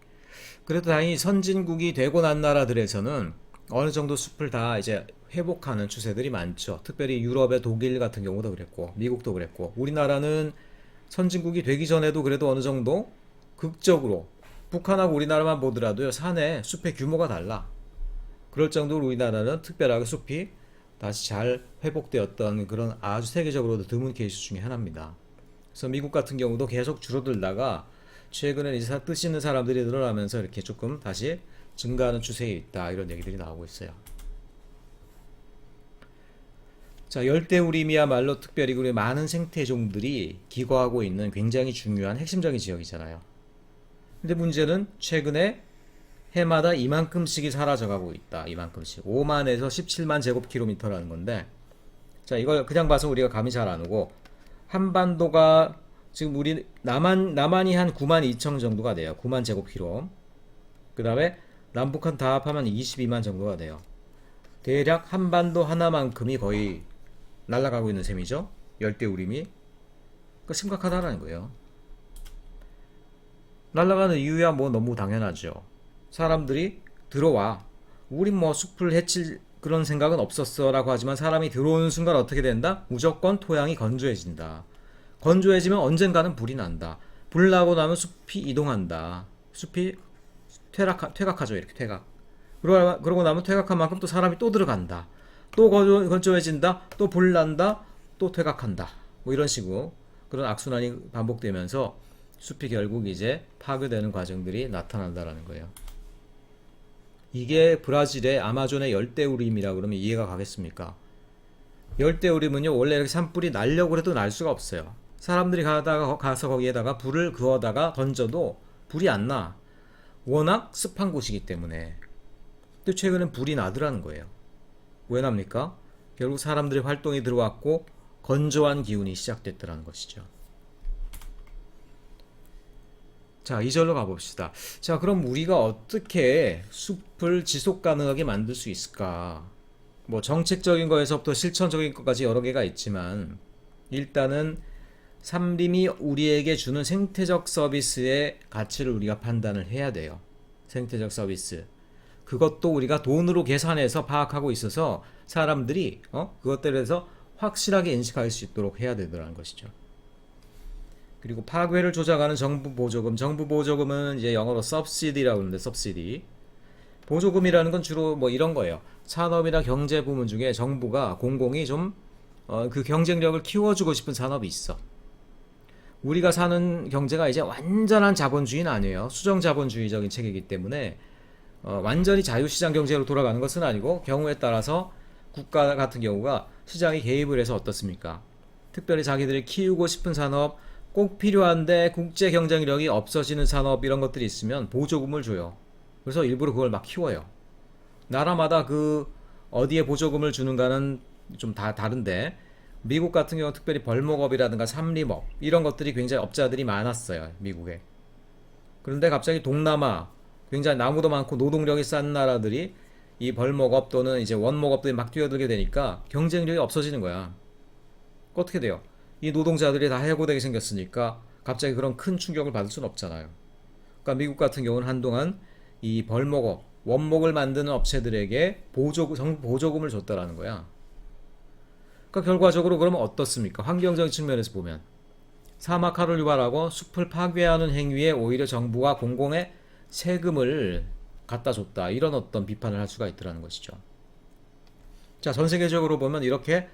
선진국이 되고 난 나라들에서는 어느 정도 숲을 다 이제 회복하는 추세들이 많죠. 특별히 유럽의 독일 같은 경우도 그랬고, 미국도 그랬고, 우리나라는 선진국이 되기 전에도 그래도 어느 정도 극적으로 북한하고 우리나라만 보더라도요, 산의 숲의 규모가 달라. 그럴 정도로 우리나라는 특별하게 숲이 다시 잘 회복되었던 그런 아주 세계적으로도 드문 케이스 중에 하나입니다. 그래서 미국 같은 경우도 계속 줄어들다가 최근에 이제 뜻 있는 사람들이 늘어나면서 이렇게 조금 다시 증가하는 추세에 있다, 이런 얘기들이 나오고 있어요. 자, 열대우림이야말로 특별히 우리 많은 생태종들이 기거하고 있는 굉장히 중요한 핵심적인 지역이잖아요. 근데 문제는 최근에 해마다 이만큼씩이 사라져가고 있다. 이만큼씩. 5만에서 17만 제곱킬로미터라는 건데, 자, 이걸 그냥 봐서 우리가 감이 잘 안 오고, 한반도가 지금 우리 남한이 한 9만 2천 정도가 돼요. 9만 제곱킬로. 그 다음에 남북한 다 합하면 22만 정도가 돼요. 대략 한반도 하나만큼이 거의 날아가고 있는 셈이죠. 열대우림이. 그 심각하다는 거예요. 날아가는 이유야 뭐 너무 당연하죠. 사람들이 들어와. 우린 뭐 숲을 해칠 그런 생각은 없었어 라고 하지만 사람이 들어오는 순간 어떻게 된다? 무조건 토양이 건조해진다. 건조해지면 언젠가는 불이 난다. 불 나고 나면 숲이 이동한다. 숲이 퇴각하죠. 이렇게 퇴각. 그러고 나면 퇴각한 만큼 또 사람이 또 들어간다. 또 건조해진다. 또 불 난다. 또 퇴각한다. 뭐 이런 식으로 그런 악순환이 반복되면서 숲이 결국 이제 파괴되는 과정들이 나타난다라는 거예요. 이게 브라질의 아마존의 열대우림이라 그러면 이해가 가겠습니까? 열대우림은요, 원래 이렇게 산불이 날려고 해도 날 수가 없어요. 사람들이 가서 거기에다가 불을 그어다가 던져도 불이 안 나. 워낙 습한 곳이기 때문에. 근데 최근엔 불이 나더라는 거예요. 왜 납니까? 결국 사람들의 활동이 들어왔고 건조한 기운이 시작됐더라는 것이죠. 자, 2절로 가봅시다. 자, 그럼 우리가 어떻게 숲을 지속 가능하게 만들 수 있을까? 뭐 정책적인 거에서부터 실천적인 것까지 여러 개가 있지만, 일단은 산림이 우리에게 주는 생태적 서비스의 가치를 우리가 판단을 해야 돼요. 생태적 서비스. 그것도 우리가 돈으로 계산해서 파악하고 있어서 사람들이 그것들에 대해서 확실하게 인식할 수 있도록 해야 되더라는 것이죠. 그리고 파괴를 조장하는 정부 보조금. 정부 보조금은 이제 영어로 subsidy라고 하는데, subsidy. 보조금이라는 건 주로 뭐 이런 거예요. 산업이나 경제 부문 중에 정부가 공공이 좀 그 경쟁력을 키워주고 싶은 산업이 있어. 우리가 사는 경제가 이제 완전한 자본주의는 아니에요. 수정 자본주의적인 체계이기 때문에 완전히 자유시장 경제로 돌아가는 것은 아니고, 경우에 따라서 국가 같은 경우가 시장에 개입을 해서 어떻습니까? 특별히 자기들이 키우고 싶은 산업, 꼭 필요한데 국제 경쟁력이 없어지는 산업, 이런 것들이 있으면 보조금을 줘요. 그래서 일부러 그걸 막 키워요. 나라마다 그 어디에 보조금을 주는가는 좀 다른데, 미국 같은 경우 특별히 벌목업이라든가 삼림업 이런 것들이 굉장히 업자들이 많았어요, 미국에. 그런데 갑자기 동남아, 굉장히 나무도 많고 노동력이 싼 나라들이 이 벌목업 또는 이제 원목업들이 막 뛰어들게 되니까 경쟁력이 없어지는 거야. 어떻게 돼요? 이 노동자들이 다 해고되게 생겼으니까 갑자기 그런 큰 충격을 받을 수는 없잖아요. 그러니까 미국 같은 경우는 한동안 이 벌목업, 원목을 만드는 업체들에게 정부 보조금을 줬다라는 거야. 그러니까 결과적으로 그러면 어떻습니까? 환경적인 측면에서 보면 사막화를 유발하고 숲을 파괴하는 행위에 오히려 정부가 공공의 세금을 갖다 줬다. 이런 어떤 비판을 할 수가 있더라는 것이죠. 자, 전 세계적으로 보면 이렇게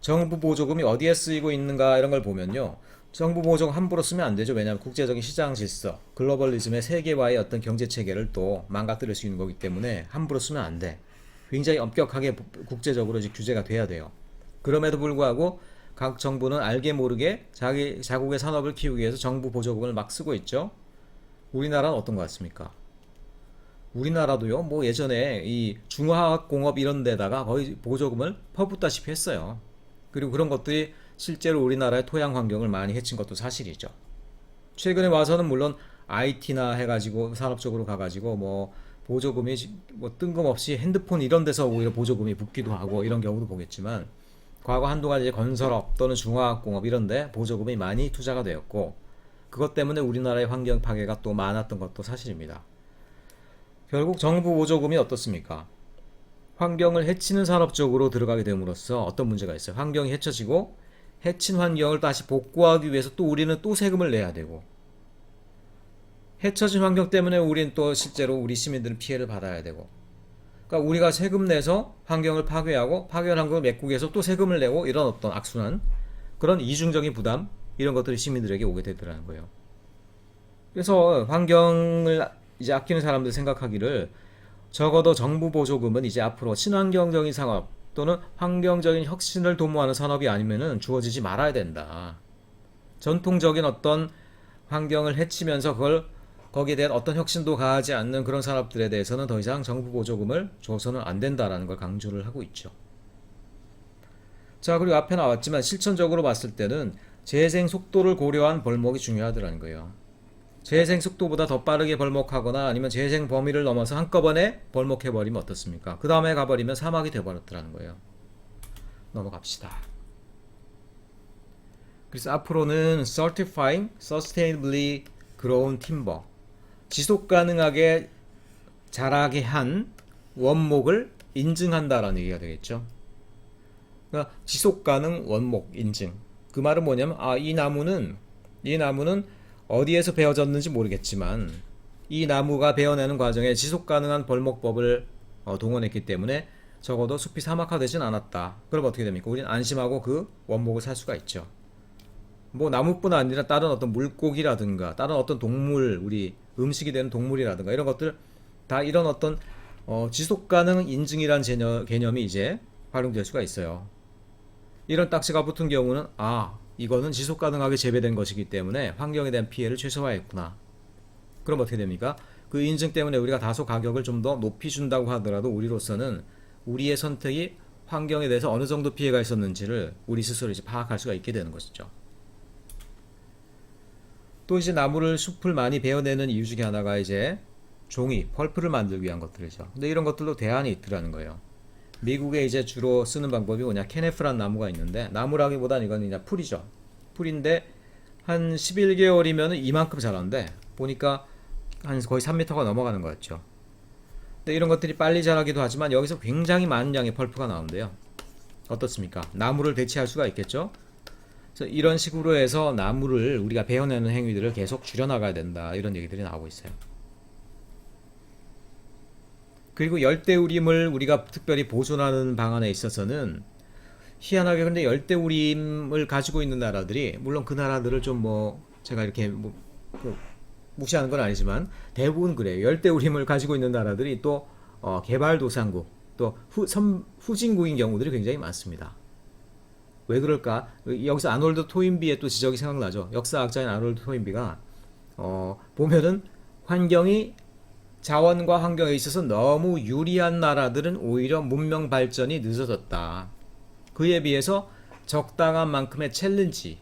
정부 보조금이 어디에 쓰이고 있는가 이런 걸 보면요. 정부 보조금 함부로 쓰면 안 되죠. 왜냐하면 국제적인 시장 질서, 글로벌리즘의 세계화의 어떤 경제 체계를 또 망가뜨릴 수 있는 거기 때문에 함부로 쓰면 안 돼. 굉장히 엄격하게 국제적으로 이제 규제가 돼야 돼요. 그럼에도 불구하고 각 정부는 알게 모르게 자국의 산업을 키우기 위해서 정부 보조금을 막 쓰고 있죠. 우리나라는 어떤 것 같습니까? 우리나라도요, 뭐 예전에 이 중화학공업 이런 데다가 거의 보조금을 퍼붓다시피 했어요. 그리고 그런 것들이 실제로 우리나라의 토양 환경을 많이 해친 것도 사실이죠. 최근에 와서는 물론 IT나 해가지고 산업적으로 가가지고 뭐 보조금이 뭐 뜬금없이 핸드폰 이런 데서 오히려 보조금이 붙기도 하고 이런 경우도 보겠지만 과거 한동안 이제 건설업 또는 중화학공업 이런 데 보조금이 많이 투자가 되었고 그것 때문에 우리나라의 환경 파괴가 또 많았던 것도 사실입니다. 결국 정부 보조금이 어떻습니까? 환경을 해치는 산업 쪽으로 들어가게 됨으로써 어떤 문제가 있어요? 환경이 해쳐지고 해친 환경을 다시 복구하기 위해서 또 우리는 또 세금을 내야 되고 해쳐진 환경 때문에 우리는 또 실제로 우리 시민들은 피해를 받아야 되고 그러니까 우리가 세금 내서 환경을 파괴하고 파괴한 환경을 메꾸기 위해서 또 세금을 내고 이런 어떤 악순환 그런 이중적인 부담 이런 것들이 시민들에게 오게 되더라는 거예요. 그래서 환경을 이제 아끼는 사람들 생각하기를 적어도 정부 보조금은 이제 앞으로 친환경적인 산업 또는 환경적인 혁신을 도모하는 산업이 아니면은 주어지지 말아야 된다. 전통적인 어떤 환경을 해치면서 거기에 대한 어떤 혁신도 가하지 않는 그런 산업들에 대해서는 더 이상 정부 보조금을 줘서는 안 된다라는 걸 강조를 하고 있죠. 자, 그리고 앞에 나왔지만 실천적으로 봤을 때는 재생 속도를 고려한 벌목이 중요하더라는 거예요. 재생 속도보다 더 빠르게 벌목하거나 아니면 재생 범위를 넘어서 한꺼번에 벌목해버리면 어떻습니까? 그 다음에 가버리면 사막이 돼버렸더라는 거예요. 넘어갑시다. 그래서 앞으로는 Certifying Sustainably Grown Timber 지속 가능하게 자라게 한 원목을 인증한다라는 얘기가 되겠죠. 그러니까 지속 가능 원목 인증. 그 말은 뭐냐면 이 나무는 어디에서 베어졌는지 모르겠지만 이 나무가 베어내는 과정에 지속 가능한 벌목법을 동원했기 때문에 적어도 숲이 사막화되진 않았다. 그럼 어떻게 됩니까? 우리는 안심하고 그 원목을 살 수가 있죠. 뭐 나무뿐 아니라 다른 어떤 물고기라든가 다른 어떤 동물, 우리 음식이 되는 동물이라든가 이런 것들 다 이런 어떤 지속 가능 인증이라는 개념이 이제 활용될 수가 있어요. 이런 딱지가 붙은 경우는 이거는 지속 가능하게 재배된 것이기 때문에 환경에 대한 피해를 최소화했구나. 그럼 어떻게 됩니까? 그 인증 때문에 우리가 다소 가격을 좀 더 높이 준다고 하더라도 우리로서는 우리의 선택이 환경에 대해서 어느 정도 피해가 있었는지를 우리 스스로 이제 파악할 수가 있게 되는 것이죠. 또 이제 숲을 많이 베어내는 이유 중에 하나가 이제 종이, 펄프를 만들기 위한 것들이죠. 근데 이런 것들도 대안이 있더라는 거예요. 미국에 이제 주로 쓰는 방법이 뭐냐, 케네프란 나무가 있는데 나무라기보다는 이건 그냥 풀이죠. 풀인데 한 11개월이면 이만큼 자라는데 보니까 한 거의 3m가 넘어가는 거였죠. 근데 이런 것들이 빨리 자라기도 하지만 여기서 굉장히 많은 양의 펄프가 나오는데요. 어떻습니까? 나무를 대체할 수가 있겠죠? 그래서 이런 식으로 해서 나무를 우리가 베어내는 행위들을 계속 줄여나가야 된다. 이런 얘기들이 나오고 있어요. 그리고 열대우림을 우리가 특별히 보존하는 방안에 있어서는 희한하게 근데 열대우림을 가지고 있는 나라들이 물론 그 나라들을 좀 제가 이렇게 무시하는 건 아니지만 대부분 그래요. 열대우림을 가지고 있는 나라들이 또 개발도상국 또 후진국인 경우들이 굉장히 많습니다. 왜 그럴까? 여기서 아놀드 토인비의 또 지적이 생각나죠. 역사학자인 아놀드 토인비가 보면은 자원과 환경에 있어서 너무 유리한 나라들은 오히려 문명 발전이 늦어졌다. 그에 비해서 적당한 만큼의 챌린지,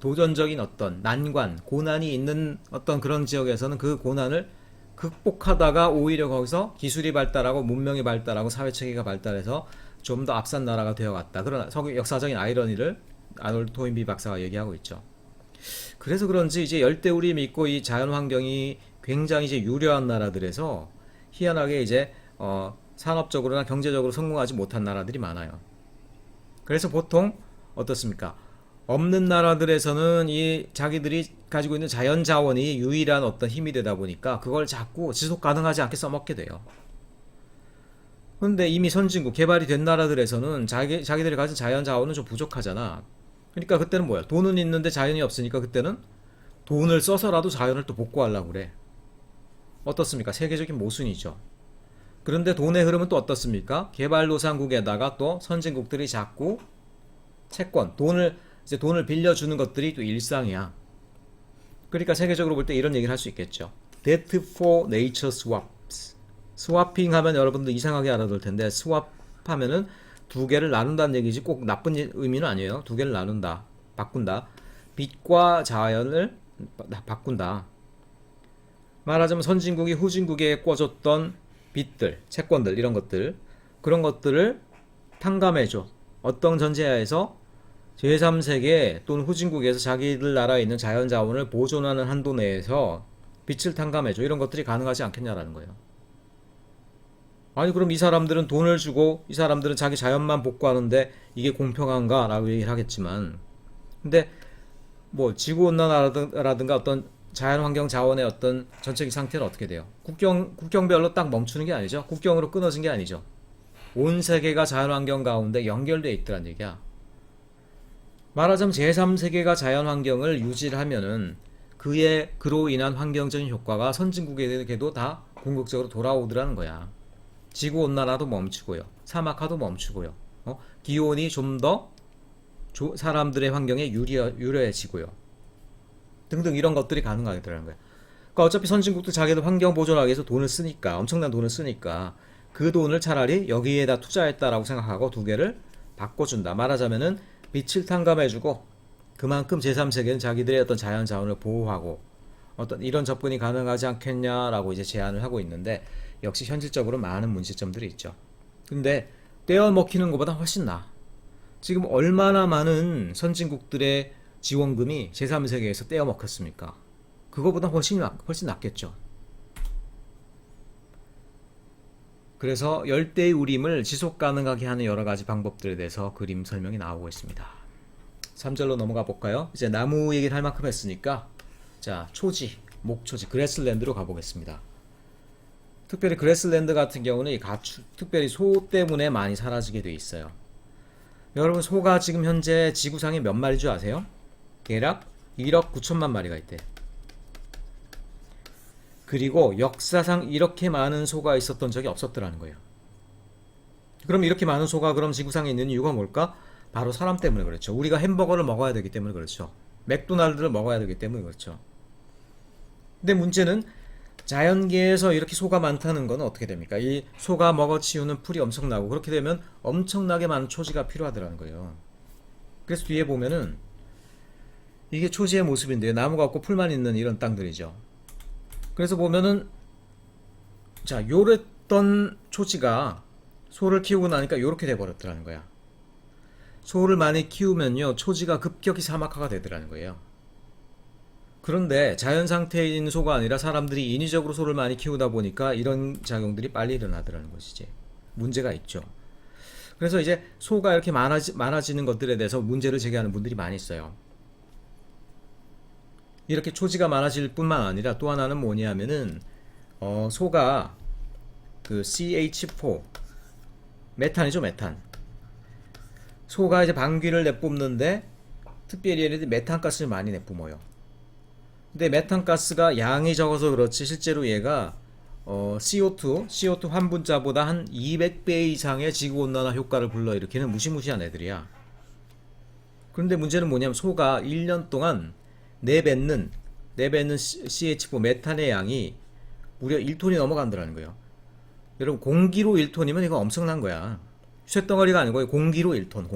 도전적인 어떤 난관, 고난이 있는 어떤 그런 지역에서는 그 고난을 극복하다가 오히려 거기서 기술이 발달하고 문명이 발달하고 사회체계가 발달해서 좀 더 앞선 나라가 되어갔다. 그런 역사적인 아이러니를 아놀드 토인비 박사가 얘기하고 있죠. 그래서 그런지 이제 열대우림이 있고 이 자연 환경이 굉장히 이제 유려한 나라들에서 희한하게 이제 산업적으로나 경제적으로 성공하지 못한 나라들이 많아요. 그래서 보통 어떻습니까? 없는 나라들에서는 이 자기들이 가지고 있는 자연 자원이 유일한 어떤 힘이 되다 보니까 그걸 자꾸 지속 가능하지 않게 써먹게 돼요. 근데 이미 선진국 개발이 된 나라들에서는 자기들이 가진 자연 자원은 좀 부족하잖아. 그러니까 그때는 뭐야? 돈은 있는데 자연이 없으니까 그때는 돈을 써서라도 자연을 또 복구하려고 그래. 어떻습니까? 세계적인 모순이죠. 그런데 돈의 흐름은 또 어떻습니까? 개발도상국에다가 또 선진국들이 자꾸 채권, 돈을 빌려주는 것들이 또 일상이야. 그러니까 세계적으로 볼 때 이런 얘기를 할 수 있겠죠. Debt for nature swaps. 스와핑 하면 여러분들 이상하게 알아둘 텐데, 스왑 하면은 두 개를 나눈다는 얘기지 꼭 나쁜 의미는 아니에요. 두 개를 나눈다, 바꾼다. 빛과 자연을 바꾼다. 말하자면 선진국이 후진국에 꿔줬던 빚들, 채권들, 이런 것들, 그런 것들을 탕감해줘. 어떤 전제하에서 제3세계 또는 후진국에서 자기들 나라에 있는 자연자원을 보존하는 한도 내에서 빚을 탕감해줘. 이런 것들이 가능하지 않겠냐라는 거예요. 아니 그럼 이 사람들은 돈을 주고 이 사람들은 자기 자연만 복구하는데 이게 공평한가? 라고 얘기를 하겠지만, 근데 뭐 지구온난화라든가 어떤 자연환경 자원의 어떤 전체적 상태는 어떻게 돼요? 국경별로 딱 멈추는 게 아니죠. 국경으로 끊어진 게 아니죠. 온 세계가 자연환경 가운데 연결되어 있더란 얘기야. 말하자면 제3세계가 자연환경을 유지를 하면은 그로 인한 환경적인 효과가 선진국에게도 다 궁극적으로 돌아오더라는 거야. 지구온난화도 멈추고요. 사막화도 멈추고요. 기온이 좀 더 사람들의 환경에 유려해지고요. 등등 이런 것들이 가능하게 되는 거예요. 그러니까 어차피 선진국도 자기들 환경 보존하기 위해서 돈을 쓰니까, 엄청난 돈을 쓰니까 그 돈을 차라리 여기에다 투자했다라고 생각하고 두 개를 바꿔준다. 말하자면은 빛을 탕감해주고 그만큼 제3세계는 자기들의 어떤 자연 자원을 보호하고 어떤 이런 접근이 가능하지 않겠냐라고 이제 제안을 하고 있는데, 역시 현실적으로 많은 문제점들이 있죠. 근데 떼어 먹히는 것보다 훨씬 나아. 지금 얼마나 많은 선진국들의 지원금이 제3세계에서 떼어 먹혔습니까? 그거보다 훨씬 낫겠죠. 그래서 열대의 우림을 지속 가능하게 하는 여러 가지 방법들에 대해서 그림 설명이 나오고 있습니다. 3절로 넘어가 볼까요? 이제 나무 얘기를 할 만큼 했으니까, 자, 목초지, 그래슬랜드로 가보겠습니다. 특별히 그래슬랜드 같은 경우는 이 가축, 특별히 소 때문에 많이 사라지게 돼 있어요. 여러분, 소가 지금 현재 지구상에 몇 마리 줄 아세요? 대략 1억 9천만 마리가 있대. 그리고 역사상 이렇게 많은 소가 있었던 적이 없었더라는 거예요. 그럼 이렇게 많은 소가 그럼 지구상에 있는 이유가 뭘까? 바로 사람 때문에 그렇죠. 우리가 햄버거를 먹어야 되기 때문에 그렇죠. 맥도날드를 먹어야 되기 때문에 그렇죠. 근데 문제는 자연계에서 이렇게 소가 많다는 건 어떻게 됩니까? 이 소가 먹어치우는 풀이 엄청나고, 그렇게 되면 엄청나게 많은 초지가 필요하더라는 거예요. 그래서 뒤에 보면은 이게 초지의 모습인데요. 나무가 없고 풀만 있는 이런 땅들이죠. 그래서 보면은, 자, 요랬던 초지가 소를 키우고 나니까 요렇게 돼버렸더라는 거야. 소를 많이 키우면요, 초지가 급격히 사막화가 되더라는 거예요. 그런데 자연 상태에 있는 소가 아니라 사람들이 인위적으로 소를 많이 키우다 보니까 이런 작용들이 빨리 일어나더라는 것이지. 문제가 있죠. 그래서 이제 소가 이렇게 많아지는 것들에 대해서 문제를 제기하는 분들이 많이 있어요. 이렇게 초지가 많아질 뿐만 아니라 또 하나는 뭐냐면은 소가 그 CH4 메탄이죠, 메탄. 소가 이제 방귀를 내뿜는데 특별히 얘네들이 메탄가스를 많이 내뿜어요. 근데 메탄가스가 양이 적어서 그렇지 실제로 얘가 CO2 한 분자보다 한 200배 이상의 지구온난화 효과를 불러일으키는 무시무시한 애들이야. 그런데 문제는 뭐냐면 소가 1년 동안 내뱉는 CH4 메탄의 양이 무려 1톤이 넘어간다는 거예요. 여러분, 공기로 1톤이면 이거 엄청난 거야. 쇳덩어리가 아니고 공기로 1톤.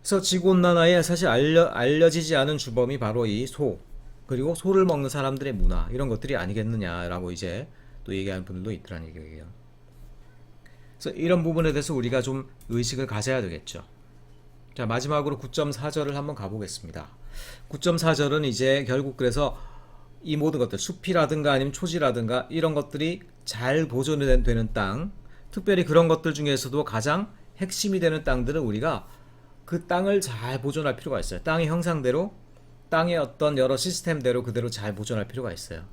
그래서 지구온난화에 사실 알려지지 않은 주범이 바로 이 소, 그리고 소를 먹는 사람들의 문화 이런 것들이 아니겠느냐라고 이제 또 얘기하는 분들도 있더라는 얘기예요. 그래서 이런 부분에 대해서 우리가 좀 의식을 가져야 되겠죠. 자, 마지막으로 9.4절을 한번 가보겠습니다. 9.4절은 이제 결국 그래서 이 모든 것들, 숲이라든가 아니면 초지라든가 이런 것들이 잘 보존이 되는 땅, 특별히 그런 것들 중에서도 가장 핵심이 되는 땅들은 우리가 그 땅을 잘 보존할 필요가 있어요. 땅의 형상대로, 땅의 어떤 여러 시스템대로 그대로 잘 보존할 필요가 있어요.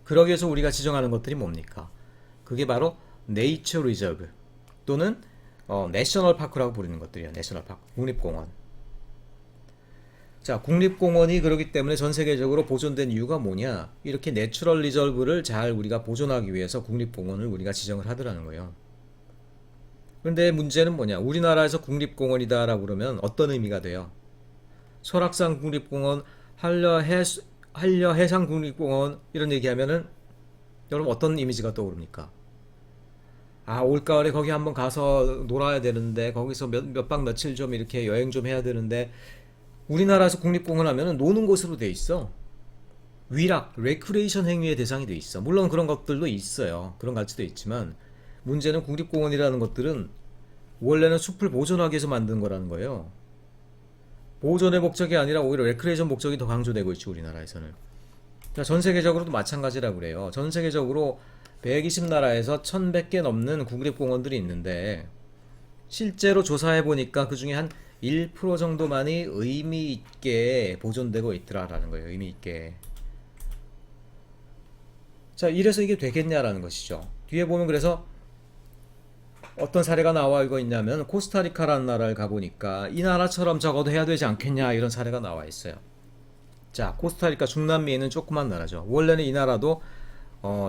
그러기 위해서 우리가 지정하는 것들이 뭡니까? 그게 바로 네이처 리저브 또는 내셔널 파크라고 부르는 것들이에요. 내셔널 파크, 국립공원. 자, 국립공원이 그렇기 때문에 전 세계적으로 보존된 이유가 뭐냐? 이렇게 내추럴 리저브를 잘 우리가 보존하기 위해서 국립공원을 우리가 지정을 하더라는 거예요. 그런데 문제는 뭐냐? 우리나라에서 국립공원이다라고 그러면 어떤 의미가 돼요? 설악산 국립공원, 한려해상 국립공원 이런 얘기하면은 여러분 어떤 이미지가 떠오릅니까? 아, 올가을에 거기 한번 가서 놀아야 되는데 거기서 몇 박 며칠 좀 이렇게 여행 좀 해야 되는데 우리나라에서 국립공원 하면은 노는 곳으로 돼 있어. 위락, 레크레이션 행위의 대상이 돼 있어. 물론 그런 것들도 있어요. 그런 가치도 있지만 문제는 국립공원이라는 것들은 원래는 숲을 보존하기 위해서 만든 거라는 거예요. 보존의 목적이 아니라 오히려 레크레이션 목적이 더 강조되고 있죠, 우리나라에서는. 전 세계적으로도 마찬가지라고 그래요. 전 세계적으로 120나라에서 1100개 넘는 국립공원들이 있는데 실제로 조사해 보니까 그 중에 한 1% 정도만이 의미 있게 보존되고 있더라라는 거예요. 의미 있게. 자, 이래서 이게 되겠냐라는 것이죠. 뒤에 보면 그래서 어떤 사례가 나와 있냐면 코스타리카라는 나라를 가보니까 이 나라처럼 적어도 해야 되지 않겠냐 이런 사례가 나와 있어요. 자, 코스타리카 중남미에 있는 조그만 나라죠. 원래는 이 나라도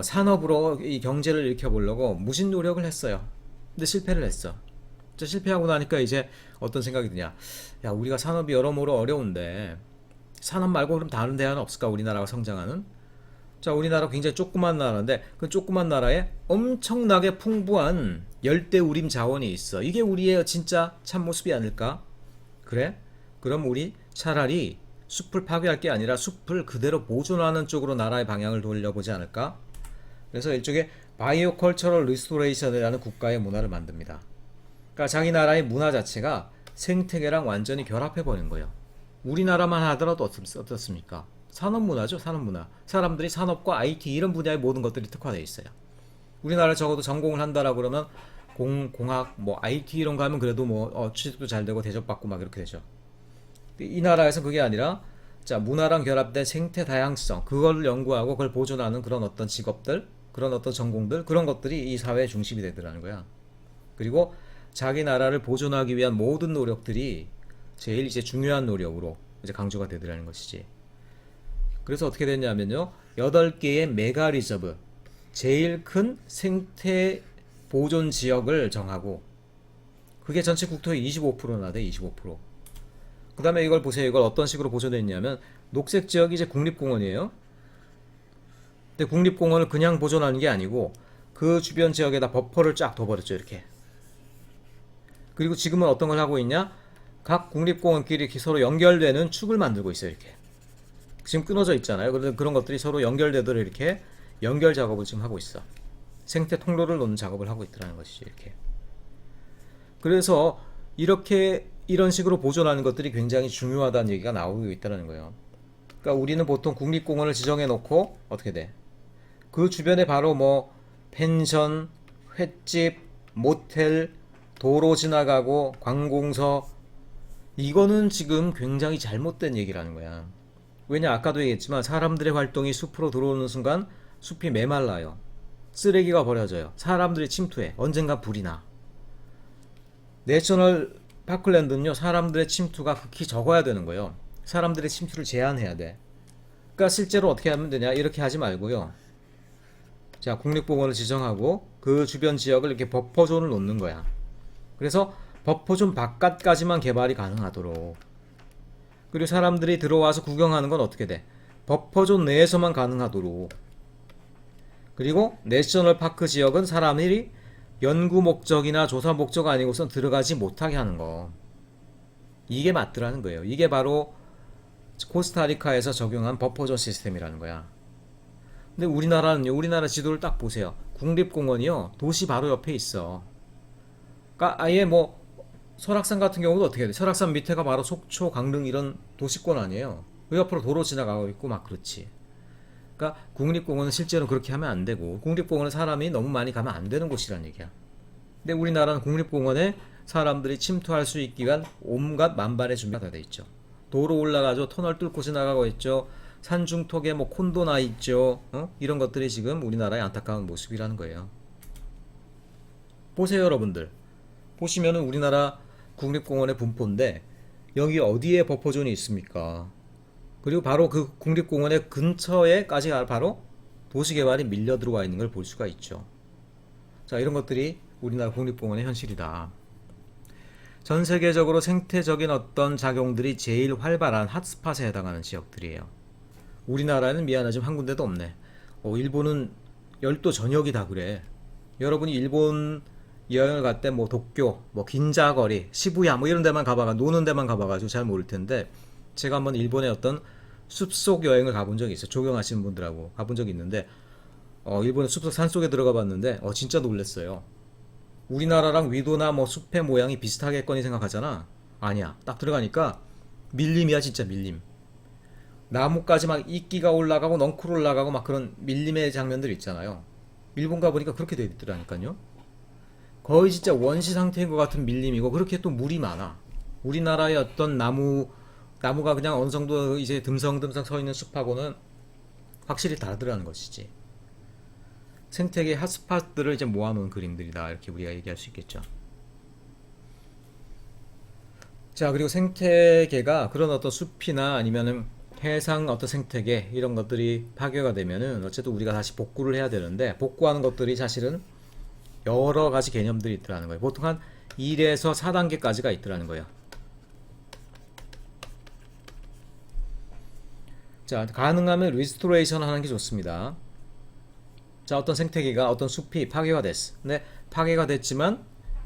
산업으로 이 경제를 일으켜보려고 무진 노력을 했어요. 근데 실패를 했어. 실패하고 나니까 이제 어떤 생각이 드냐. 야, 우리가 산업이 여러모로 어려운데 산업 말고 그럼 다른 대안은 없을까? 우리나라가 성장하는? 자, 우리나라 굉장히 조그만 나라인데 그 조그만 나라에 엄청나게 풍부한 열대우림 자원이 있어. 이게 우리의 진짜 참모습이 아닐까? 그래? 그럼 우리 차라리 숲을 파괴할 게 아니라 숲을 그대로 보존하는 쪽으로 나라의 방향을 돌려보지 않을까? 그래서 일종의 바이오 컬처럴 리스토레이션이라는 국가의 문화를 만듭니다. 그러니까 자기 나라의 문화 자체가 생태계랑 완전히 결합해버린 거예요. 우리나라만 하더라도 어떻습니까? 산업문화죠, 산업문화. 사람들이 산업과 IT 이런 분야의 모든 것들이 특화되어 있어요. 우리나라 적어도 전공을 한다라고 그러면 공학, 뭐 IT 이런 거 하면 그래도 뭐 취직도 잘 되고 대접받고 막 이렇게 되죠. 이 나라에서 그게 아니라 자, 문화랑 결합된 생태 다양성 그걸 연구하고 그걸 보존하는 그런 어떤 직업들, 그런 어떤 전공들 그런 것들이 이 사회의 중심이 되더라는 거야. 그리고 자기 나라를 보존하기 위한 모든 노력들이 제일 이제 중요한 노력으로 이제 강조가 되더라는 것이지. 그래서 어떻게 됐냐면요, 8개의 메가 리저브, 제일 큰 생태 보존 지역을 정하고 그게 전체 국토의 25%나 돼. 25%. 그 다음에 이걸 보세요. 이걸 어떤 식으로 보존했냐면 녹색 지역이 이제 국립공원이에요. 근데 국립공원을 그냥 보존하는 게 아니고 그 주변 지역에다 버퍼를 쫙 둬버렸죠. 이렇게. 그리고 지금은 어떤 걸 하고 있냐, 각 국립공원끼리 이렇게 서로 연결되는 축을 만들고 있어요. 이렇게 지금 끊어져 있잖아요. 그런데 그런 것들이 서로 연결되도록 이렇게 연결 작업을 지금 하고 있어. 생태 통로를 놓는 작업을 하고 있더라는 것이죠. 이렇게. 그래서 이렇게 이런 식으로 보존하는 것들이 굉장히 중요하다는 얘기가 나오고 있다는 거예요. 그러니까 우리는 보통 국립공원을 지정해 놓고 어떻게 돼? 그 주변에 바로 뭐 펜션, 횟집, 모텔, 도로 지나가고 관공서, 이거는 지금 굉장히 잘못된 얘기라는 거야. 왜냐, 아까도 얘기했지만 사람들의 활동이 숲으로 들어오는 순간 숲이 메말라요. 쓰레기가 버려져요. 사람들이 침투해. 언젠가 불이 나. 내셔널 파크랜드는요, 사람들의 침투가 극히 적어야 되는 거예요. 사람들의 침투를 제한해야 돼. 그러니까 실제로 어떻게 하면 되냐, 이렇게 하지 말고요. 자, 국립공원을 지정하고 그 주변 지역을 이렇게 버퍼존을 놓는 거야. 그래서 버퍼존 바깥까지만 개발이 가능하도록. 그리고 사람들이 들어와서 구경하는 건 어떻게 돼? 버퍼존 내에서만 가능하도록. 그리고 내셔널 파크 지역은 사람들이 연구 목적이나 조사 목적 아니고선 들어가지 못하게 하는 거. 이게 맞더라는 거예요. 이게 바로 코스타리카에서 적용한 버퍼존 시스템이라는 거야. 근데 우리나라는요, 우리나라 지도를 딱 보세요. 국립공원이요, 도시 바로 옆에 있어. 그러니까 아예 뭐 설악산 같은 경우도 어떻게 돼? 설악산 밑에가 바로 속초, 강릉 이런 도시권 아니에요. 그 옆으로 도로 지나가고 있고 막 그렇지. 그러니까 국립공원은 실제로 그렇게 하면 안 되고, 국립공원은 사람이 너무 많이 가면 안 되는 곳이란 얘기야. 근데 우리나라는 국립공원에 사람들이 침투할 수 있기 위한 온갖 만반의 준비가 다 돼 있죠. 도로 올라가죠. 터널 뚫고 지나가고 있죠. 산중턱에 뭐 콘도 나 있죠. 이런 것들이 지금 우리나라의 안타까운 모습이라는 거예요. 보세요, 여러분들. 보시면은 우리나라 국립공원의 분포인데 여기 어디에 버퍼존이 있습니까? 그리고 바로 그 국립공원의 근처에까지 바로 도시개발이 밀려 들어와 있는 걸 볼 수가 있죠. 자, 이런 것들이 우리나라 국립공원의 현실이다. 전 세계적으로 생태적인 어떤 작용들이 제일 활발한 핫스팟에 해당하는 지역들이에요. 우리나라는 미안하지만 한 군데도 없네. 일본은 열도 전역이 다 그래. 여러분이 일본 여행을 갈 때 뭐 도쿄, 뭐 긴자거리, 시부야 뭐 이런 데만 가봐가 노는 데만 가봐가지고 잘 모를 텐데 제가 한번 일본의 어떤 숲속 여행을 가본 적이 있어요. 조경하시는 분들하고 가본 적이 있는데 일본의 숲속 산속에 들어가 봤는데 진짜 놀랐어요. 우리나라랑 위도나 뭐 숲의 모양이 비슷하겠거니 생각하잖아. 아니야. 딱 들어가니까 밀림이야, 진짜 밀림. 나무까지 막 이끼가 올라가고 넝쿨 올라가고 막 그런 밀림의 장면들 있잖아요. 일본 가보니까 그렇게 돼 있더라니까요. 거의 진짜 원시 상태인 것 같은 밀림이고 그렇게 또 물이 많아. 우리나라의 어떤 나무가 그냥 어느 정도 이제 듬성듬성 서 있는 숲하고는 확실히 다르더라는 것이지. 생태계 핫스팟들을 이제 모아놓은 그림들이다, 이렇게 우리가 얘기할 수 있겠죠. 자, 그리고 생태계가 그런 어떤 숲이나 아니면은 해상 어떤 생태계 이런 것들이 파괴가 되면은 어쨌든 우리가 다시 복구를 해야 되는데 복구하는 것들이 사실은 여러 가지 개념들이 있더라는 거예요. 보통 한 1에서 4단계까지가 있더라는 거예요. 자, 가능하면 리스토레이션 하는 게 좋습니다. 자, 어떤 생태계가 어떤 숲이 파괴가 됐어. 근데 파괴가 됐지만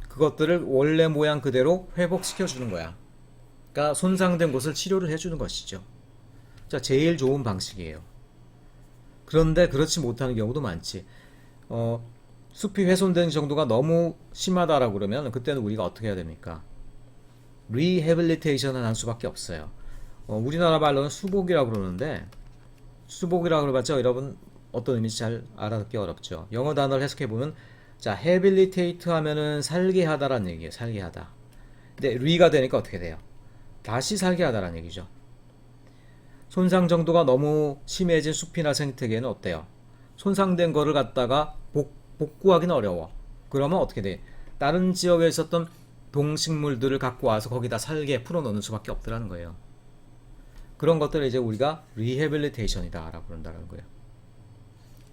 그것들을 원래 모양 그대로 회복시켜 주는 거야. 그러니까 손상된 곳을 치료를 해주는 것이죠. 자, 제일 좋은 방식이에요. 그런데 그렇지 못하는 경우도 많지. 숲이 훼손된 정도가 너무 심하다라고 그러면 그때는 우리가 어떻게 해야 됩니까? 리해빌리테이션을 할 수밖에 없어요. 우리나라 말로는 수복이라고 그러는데 수복이라고 그러봤자 여러분 어떤 의미인지 잘 알아듣기 어렵죠. 영어 단어를 해석해보면 자, rehabilitate 하면은 살게 하다라는 얘기예요. 살게 하다. 근데 re가 되니까 어떻게 돼요? 다시 살게 하다라는 얘기죠. 손상 정도가 너무 심해진 숲이나 생태계는 어때요? 손상된 거를 갖다가 복구하기는 어려워. 그러면 어떻게 돼? 다른 지역에 있었던 동식물들을 갖고 와서 거기다 살게 풀어놓는 수밖에 없더라는 거예요. 그런 것들을 이제 우리가 리해빌리테이션이다 라고 그런다는 거예요.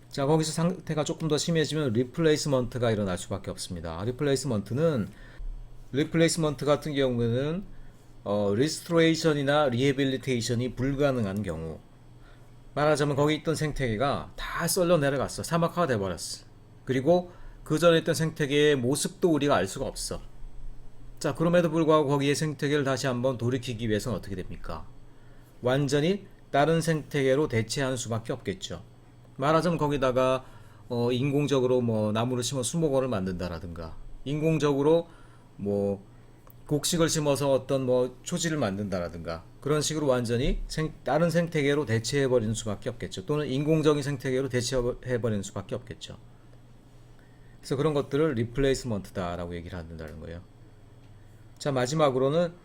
자, 거기서 상태가 조금 더 심해지면 리플레이스먼트가 일어날 수밖에 없습니다. 리플레이스먼트 같은 경우에는 리스토레이션이나 리해빌리테이션이 불가능한 경우, 말하자면 거기 있던 생태계가 다 썰려 내려갔어. 사막화가 돼버렸어. 그리고 그 전에 있던 생태계의 모습도 우리가 알 수가 없어. 자, 그럼에도 불구하고 거기에 생태계를 다시 한번 돌이키기 위해서는 어떻게 됩니까? 완전히 다른 생태계로 대체하는 수밖에 없겠죠. 말하자면 거기다가 인공적으로 뭐 나무를 심어 수목원을 만든다라든가, 인공적으로 뭐 곡식을 심어서 어떤 뭐 초지를 만든다라든가, 그런 식으로 완전히 다른 생태계로 대체해버리는 수밖에 없겠죠. 또는 인공적인 생태계로 대체해버리는 수밖에 없겠죠. 그래서 그런 것들을 리플레이스먼트다라고 얘기를 한다는 거예요. 자, 마지막으로는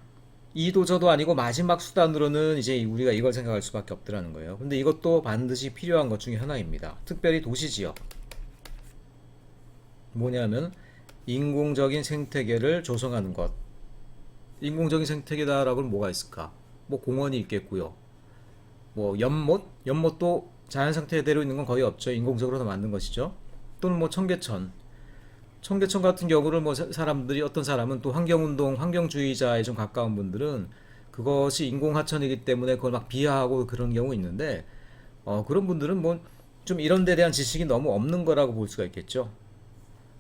이도저도 아니고 마지막 수단으로는 이제 우리가 이걸 생각할 수밖에 없더라는 거예요. 근데 이것도 반드시 필요한 것 중에 하나입니다. 특별히 도시지역. 뭐냐면 인공적인 생태계를 조성하는 것. 인공적인 생태계다라고 하면 뭐가 있을까? 뭐 공원이 있겠고요. 뭐 연못도 자연 상태대로 있는 건 거의 없죠. 인공적으로 만든 것이죠. 또는 뭐 청계천 같은 경우를 뭐 사람들이, 어떤 사람은 또 환경운동, 환경주의자에 좀 가까운 분들은 그것이 인공하천이기 때문에 그걸 막 비하하고 그런 경우 있는데, 그런 분들은 뭐 좀 이런 데 대한 지식이 너무 없는 거라고 볼 수가 있겠죠.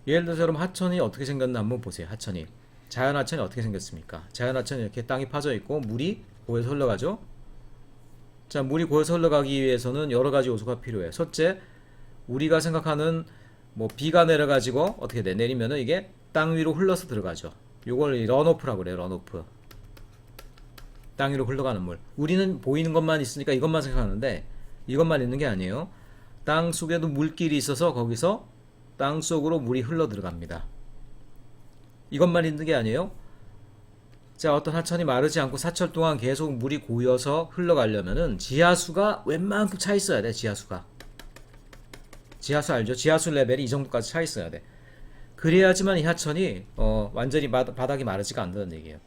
예를 들어서 여러분, 하천이 어떻게 생겼나 한번 보세요. 하천이, 자연 하천이 어떻게 생겼습니까? 자연 하천이 이렇게 땅이 파져 있고 물이 거기서 흘러가죠. 자, 물이 고여서 흘러가기 위해서는 여러 가지 요소가 필요해. 첫째, 우리가 생각하는 뭐 비가 내려가지고 어떻게 돼? 내리면은 이게 땅 위로 흘러서 들어가죠. 요걸 런오프라고 그래요. 런오프. 땅 위로 흘러가는 물. 우리는 보이는 것만 있으니까 이것만 생각하는데 이것만 있는 게 아니에요. 땅 속에도 물길이 있어서 거기서 땅 속으로 물이 흘러 들어갑니다. 이것만 있는 게 아니에요. 자, 어떤 하천이 마르지 않고 사철 동안 계속 물이 고여서 흘러가려면은 지하수가 웬만큼 차 있어야 돼. 지하수가. 지하수 알죠? 지하수 레벨이 이 정도까지 차 있어야 돼. 그래야지만 이 하천이 완전히 바닥이 마르지가 않는다는 얘기예요.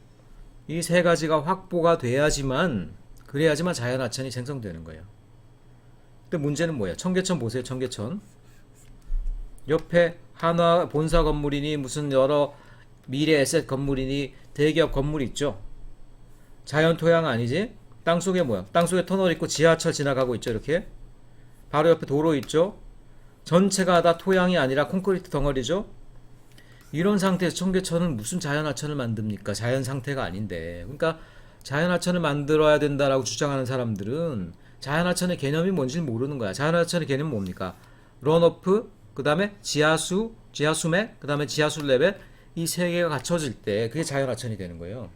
이 세 가지가 확보가 돼야지만 그래야지만 자연하천이 생성되는 거예요. 근데 문제는 뭐예요? 청계천 보세요. 청계천 옆에 한화 본사 건물이니 무슨 여러 미래 에셋 건물이니 대기업 건물이 있죠. 자연 토양 아니지? 땅속에 뭐야? 땅속에 터널 있고 지하철 지나가고 있죠. 이렇게 바로 옆에 도로 있죠. 전체가 다 토양이 아니라 콘크리트 덩어리죠. 이런 상태에서 청계천은 무슨 자연하천을 만듭니까? 자연 상태가 아닌데. 그러니까 자연하천을 만들어야 된다라고 주장하는 사람들은 자연하천의 개념이 뭔지 모르는 거야. 자연하천의 개념은 뭡니까? 런오프, 그 다음에 지하수, 지하수맥, 그 다음에 지하수 레벨, 이 세 개가 갖춰질 때 그게 자연하천이 되는 거예요.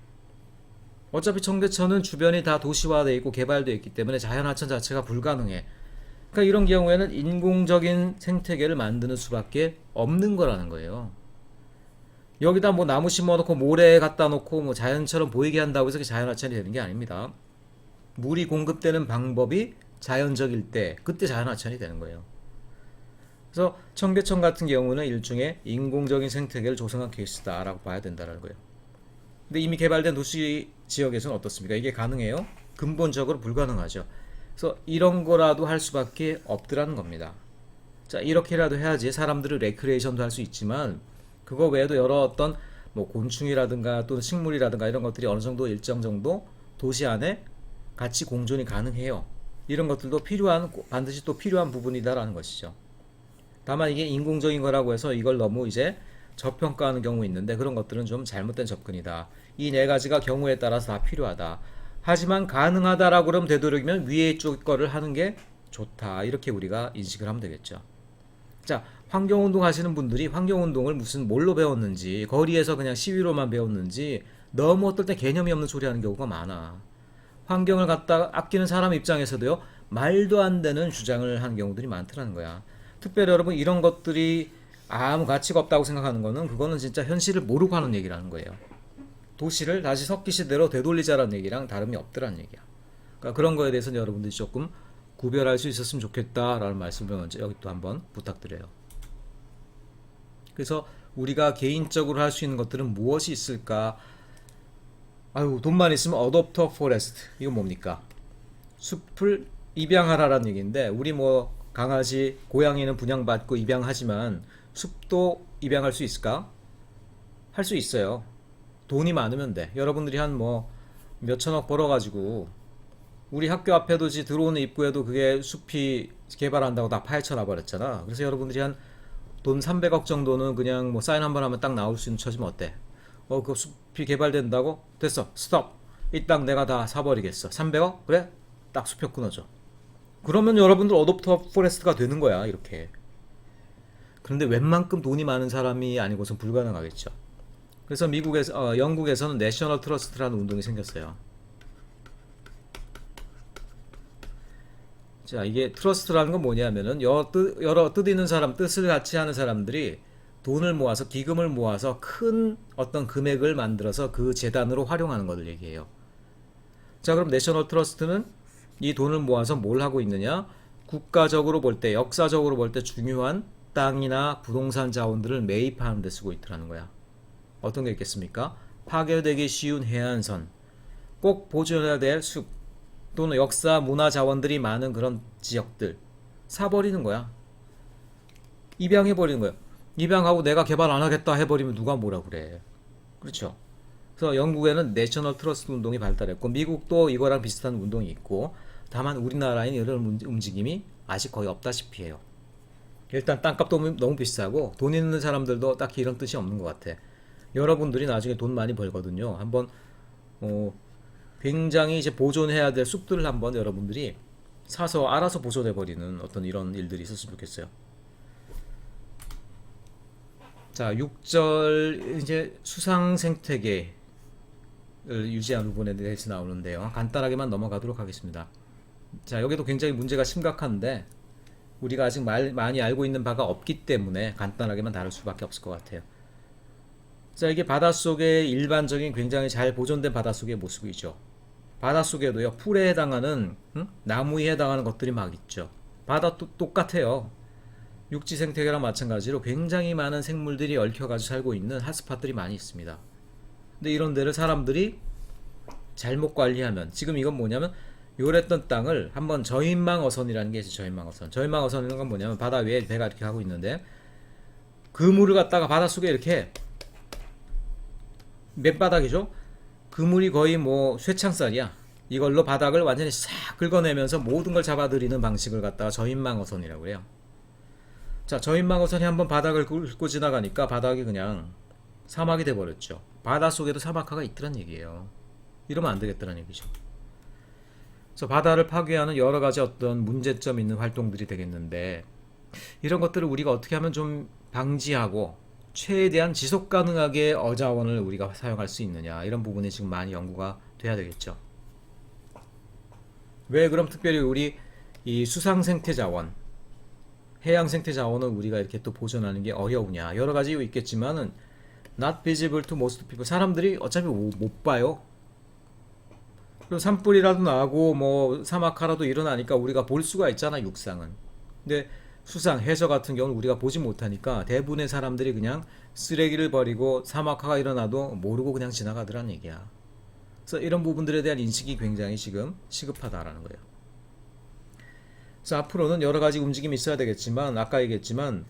어차피 청계천은 주변이 다 도시화되어 있고 개발되어 있기 때문에 자연하천 자체가 불가능해. 그러니까 이런 경우에는 인공적인 생태계를 만드는 수밖에 없는 거라는 거예요. 여기다 뭐 나무 심어놓고 모래 갖다 놓고 뭐 자연처럼 보이게 한다고 해서 자연하천이 되는 게 아닙니다. 물이 공급되는 방법이 자연적일 때 그때 자연하천이 되는 거예요. 그래서 청계천 같은 경우는 일종의 인공적인 생태계를 조성한 케이스다라고 봐야 된다는 거예요. 근데 이미 개발된 도시 지역에서는 어떻습니까? 이게 가능해요? 근본적으로 불가능하죠. 그래서 이런 거라도 할 수밖에 없더라는 겁니다. 자, 이렇게라도 해야지 사람들을 레크레이션도 할 수 있지만 그거 외에도 여러 어떤 뭐 곤충이라든가 또는 식물이라든가 이런 것들이 어느 정도 일정 정도 도시 안에 같이 공존이 가능해요. 이런 것들도 반드시 또 필요한 부분이다라는 것이죠. 다만 이게 인공적인 거라고 해서 이걸 너무 이제 저평가하는 경우 있는데 그런 것들은 좀 잘못된 접근이다. 이 네 가지가 경우에 따라서 다 필요하다. 하지만 가능하다라고 그러면 되도록이면 위에 쪽 거를 하는 게 좋다. 이렇게 우리가 인식을 하면 되겠죠. 자, 환경운동 하시는 분들이 환경운동을 무슨 뭘로 배웠는지 거리에서 그냥 시위로만 배웠는지 너무 어떨 때 개념이 없는 소리 하는 경우가 많아. 환경을 갖다 아끼는 사람 입장에서도요 말도 안 되는 주장을 하는 경우들이 많더라는 거야. 특별히 여러분 이런 것들이 아무 가치가 없다고 생각하는 거는 그거는 진짜 현실을 모르고 하는 얘기라는 거예요. 도시를 다시 석기시대로 되돌리자라는 얘기랑 다름이 없더라는 얘기야. 그러니까 그런 거에 대해서는 여러분들이 조금 구별할 수 있었으면 좋겠다라는 말씀을 먼저 여기 또 한번 부탁드려요. 그래서 우리가 개인적으로 할 수 있는 것들은 무엇이 있을까? 아유, 돈만 있으면 adopt a forest. 이건 뭡니까? 숲을 입양하라라는 얘기인데 우리 뭐 강아지, 고양이는 분양받고 입양하지만 숲도 입양할 수 있을까? 할 수 있어요. 돈이 많으면 돼. 여러분들이 한 뭐 몇천억 벌어가지고 우리 학교 앞에도 들어오는 입구에도 그게 숲이 개발한다고 다 파헤쳐놔 버렸잖아. 그래서 여러분들이 한 돈 300억 정도는 그냥 뭐 사인 한번 하면 딱 나올 수 있는 처지면 어때? 그 숲이 개발된다고? 됐어. 스톱. 이 땅 내가 다 사버리겠어. 300억? 그래? 딱 숲이 끊어져. 그러면 여러분들 어댑터 포레스트가 되는 거야. 이렇게. 그런데 웬만큼 돈이 많은 사람이 아니고선 불가능하겠죠. 그래서 영국에서는 내셔널 트러스트라는 운동이 생겼어요. 자, 이게 트러스트라는 건 뭐냐면은 여러 뜻 있는 사람, 뜻을 같이 하는 사람들이 돈을 모아서 기금을 모아서 큰 어떤 금액을 만들어서 그 재단으로 활용하는 것을 얘기해요. 자, 그럼 내셔널 트러스트는 이 돈을 모아서 뭘 하고 있느냐? 국가적으로 볼 때, 역사적으로 볼 때 중요한 땅이나 부동산 자원들을 매입하는 데 쓰고 있더라는 거야. 어떤 게 있겠습니까? 파괴되기 쉬운 해안선, 꼭 보존해야 될 숲, 또는 역사, 문화 자원들이 많은 그런 지역들 사버리는 거야. 입양해버리는 거야. 입양하고 내가 개발 안 하겠다 해버리면 누가 뭐라 그래. 그렇죠. 그래서 영국에는 내셔널 트러스트 운동이 발달했고 미국도 이거랑 비슷한 운동이 있고 다만 우리나라에는 이런 움직임이 아직 거의 없다시피 해요. 일단 땅값도 너무 비싸고 돈 있는 사람들도 딱히 이런 뜻이 없는 것 같아. 여러분들이 나중에 돈 많이 벌거든요. 한번 굉장히 이제 보존해야 될 숲들을 한번 여러분들이 사서 알아서 보존해 버리는 어떤 이런 일들이 있었으면 좋겠어요. 자, 6절 이제 수상 생태계를 유지하는 부분에 대해서 나오는데요. 간단하게만 넘어가도록 하겠습니다. 자, 여기도 굉장히 문제가 심각한데 우리가 아직 많이 알고 있는 바가 없기 때문에 간단하게만 다룰 수밖에 없을 것 같아요. 자, 이게 바닷속의 일반적인 굉장히 잘 보존된 바닷속의 모습이죠. 바닷속에도요, 풀에 해당하는, 나무에 해당하는 것들이 막 있죠. 바다도 똑같아요. 육지 생태계랑 마찬가지로 굉장히 많은 생물들이 얽혀가지고 살고 있는 핫스팟들이 많이 있습니다. 근데 이런 데를 사람들이 잘못 관리하면, 지금 이건 뭐냐면 요랬던 땅을 한번 저인망어선이라는 게 있어요. 저인망어선. 저인망어선이라는 건 뭐냐면 바다 위에 배가 이렇게 가고 있는데 그물을 갖다가 바닷속에 이렇게 맨바닥이죠. 그물이 거의 뭐 쇠창살이야. 이걸로 바닥을 완전히 싹 긁어내면서 모든 걸 잡아들이는 방식을 갖다가 저인망어선이라고 해요. 자, 저인망어선이 한번 바닥을 긁고 지나가니까 바닥이 그냥 사막이 돼버렸죠. 바닷속에도 사막화가 있더란 얘기예요. 이러면 안 되겠다는 얘기죠. 그래서 바다를 파괴하는 여러 가지 어떤 문제점 있는 활동들이 되겠는데 이런 것들을 우리가 어떻게 하면 좀 방지하고 최대한 지속 가능하게 어자원을 우리가 사용할 수 있느냐 이런 부분이 지금 많이 연구가 돼야 되겠죠. 왜 그럼 특별히 우리 이 수상 생태 자원, 해양 생태 자원을 우리가 이렇게 또 보존하는 게 어려우냐 여러 가지 이유 있겠지만은 not visible to most people 사람들이 어차피 못 봐요. 그리고 산불이라도 나고 뭐 사막화라도 일어나니까 우리가 볼 수가 있잖아 육상은. 근데 수상, 해저 같은 경우는 우리가 보지 못하니까 대부분의 사람들이 그냥 쓰레기를 버리고 사막화가 일어나도 모르고 그냥 지나가더란 얘기야. 그래서 이런 부분들에 대한 인식이 굉장히 지금 시급하다라는 거예요. 그래서 앞으로는 여러 가지 움직임이 있어야 되겠지만 아까 얘기했지만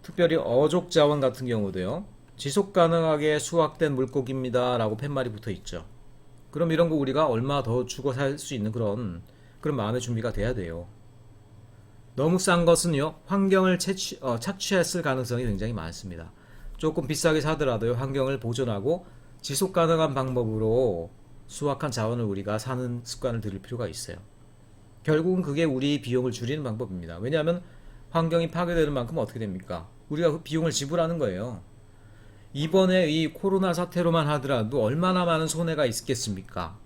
특별히 어족 자원 같은 경우도요. 지속 가능하게 수확된 물고기입니다 라고 팻말이 붙어 있죠. 그럼 이런 거 우리가 얼마 더 주고 살 수 있는 그런 마음의 준비가 돼야 돼요. 너무 싼 것은요 환경을 착취했을 가능성이 굉장히 많습니다. 조금 비싸게 사더라도요 환경을 보존하고 지속 가능한 방법으로 수확한 자원을 우리가 사는 습관을 들일 필요가 있어요. 결국은 그게 우리 비용을 줄이는 방법입니다. 왜냐하면 환경이 파괴되는 만큼 어떻게 됩니까? 우리가 그 비용을 지불하는 거예요. 이번에 이 코로나 사태로만 하더라도 얼마나 많은 손해가 있겠습니까?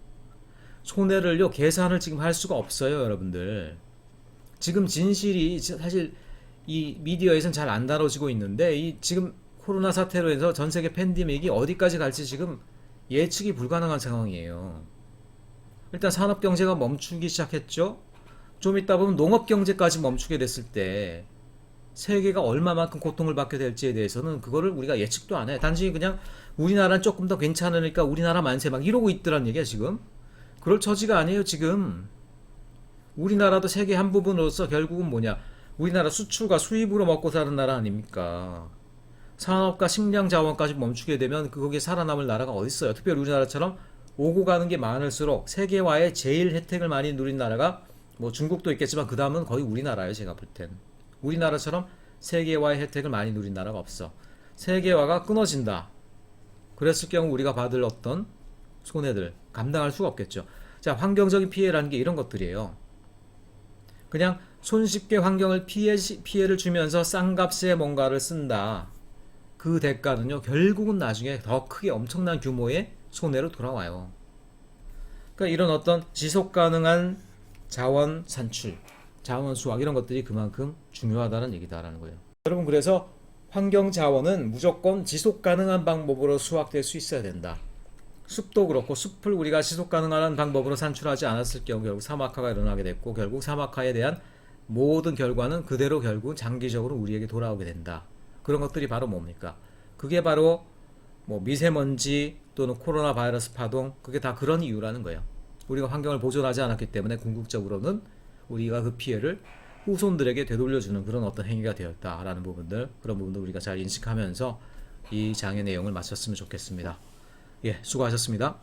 손해를요 계산을 지금 할 수가 없어요 여러분들. 지금 진실이 사실 이 미디어에서는 잘 안 다뤄지고 있는데 이 지금 코로나 사태로 해서 전 세계 팬데믹이 어디까지 갈지 지금 예측이 불가능한 상황이에요. 일단 산업경제가 멈추기 시작했죠. 좀 있다 보면 농업경제까지 멈추게 됐을 때 세계가 얼마만큼 고통을 받게 될지에 대해서는 그거를 우리가 예측도 안 해. 단지 그냥 우리나라는 조금 더 괜찮으니까 우리나라 만세 막 이러고 있더란 얘기야 지금. 그럴 처지가 아니에요 지금. 우리나라도 세계 한 부분으로서 결국은 뭐냐 우리나라 수출과 수입으로 먹고 사는 나라 아닙니까? 산업과 식량 자원까지 멈추게 되면 거기에 살아남을 나라가 어디 있어요? 특별히 우리나라처럼 오고 가는 게 많을수록 세계화의 제일 혜택을 많이 누린 나라가 뭐 중국도 있겠지만 그 다음은 거의 우리나라예요. 제가 볼 땐 우리나라처럼 세계화의 혜택을 많이 누린 나라가 없어. 세계화가 끊어진다 그랬을 경우 우리가 받을 어떤 손해들 감당할 수가 없겠죠. 자, 환경적인 피해라는 게 이런 것들이에요. 그냥 손쉽게 환경을 피해를 주면서 싼 값에 뭔가를 쓴다. 그 대가는요 결국은 나중에 더 크게 엄청난 규모의 손해로 돌아와요. 그러니까 이런 어떤 지속 가능한 자원 산출, 자원 수확 이런 것들이 그만큼 중요하다는 얘기다라는 거예요. 여러분 그래서 환경 자원은 무조건 지속 가능한 방법으로 수확될 수 있어야 된다. 숲도 그렇고 숲을 우리가 지속 가능한 방법으로 산출하지 않았을 경우 결국 사막화가 일어나게 됐고 결국 사막화에 대한 모든 결과는 그대로 결국 장기적으로 우리에게 돌아오게 된다. 그런 것들이 바로 뭡니까? 그게 바로 뭐 미세먼지 또는 코로나 바이러스 파동 그게 다 그런 이유라는 거예요. 우리가 환경을 보존하지 않았기 때문에 궁극적으로는 우리가 그 피해를 후손들에게 되돌려주는 그런 어떤 행위가 되었다라는 부분들 그런 부분들 우리가 잘 인식하면서 이 장의 내용을 마쳤으면 좋겠습니다. 예, 수고하셨습니다.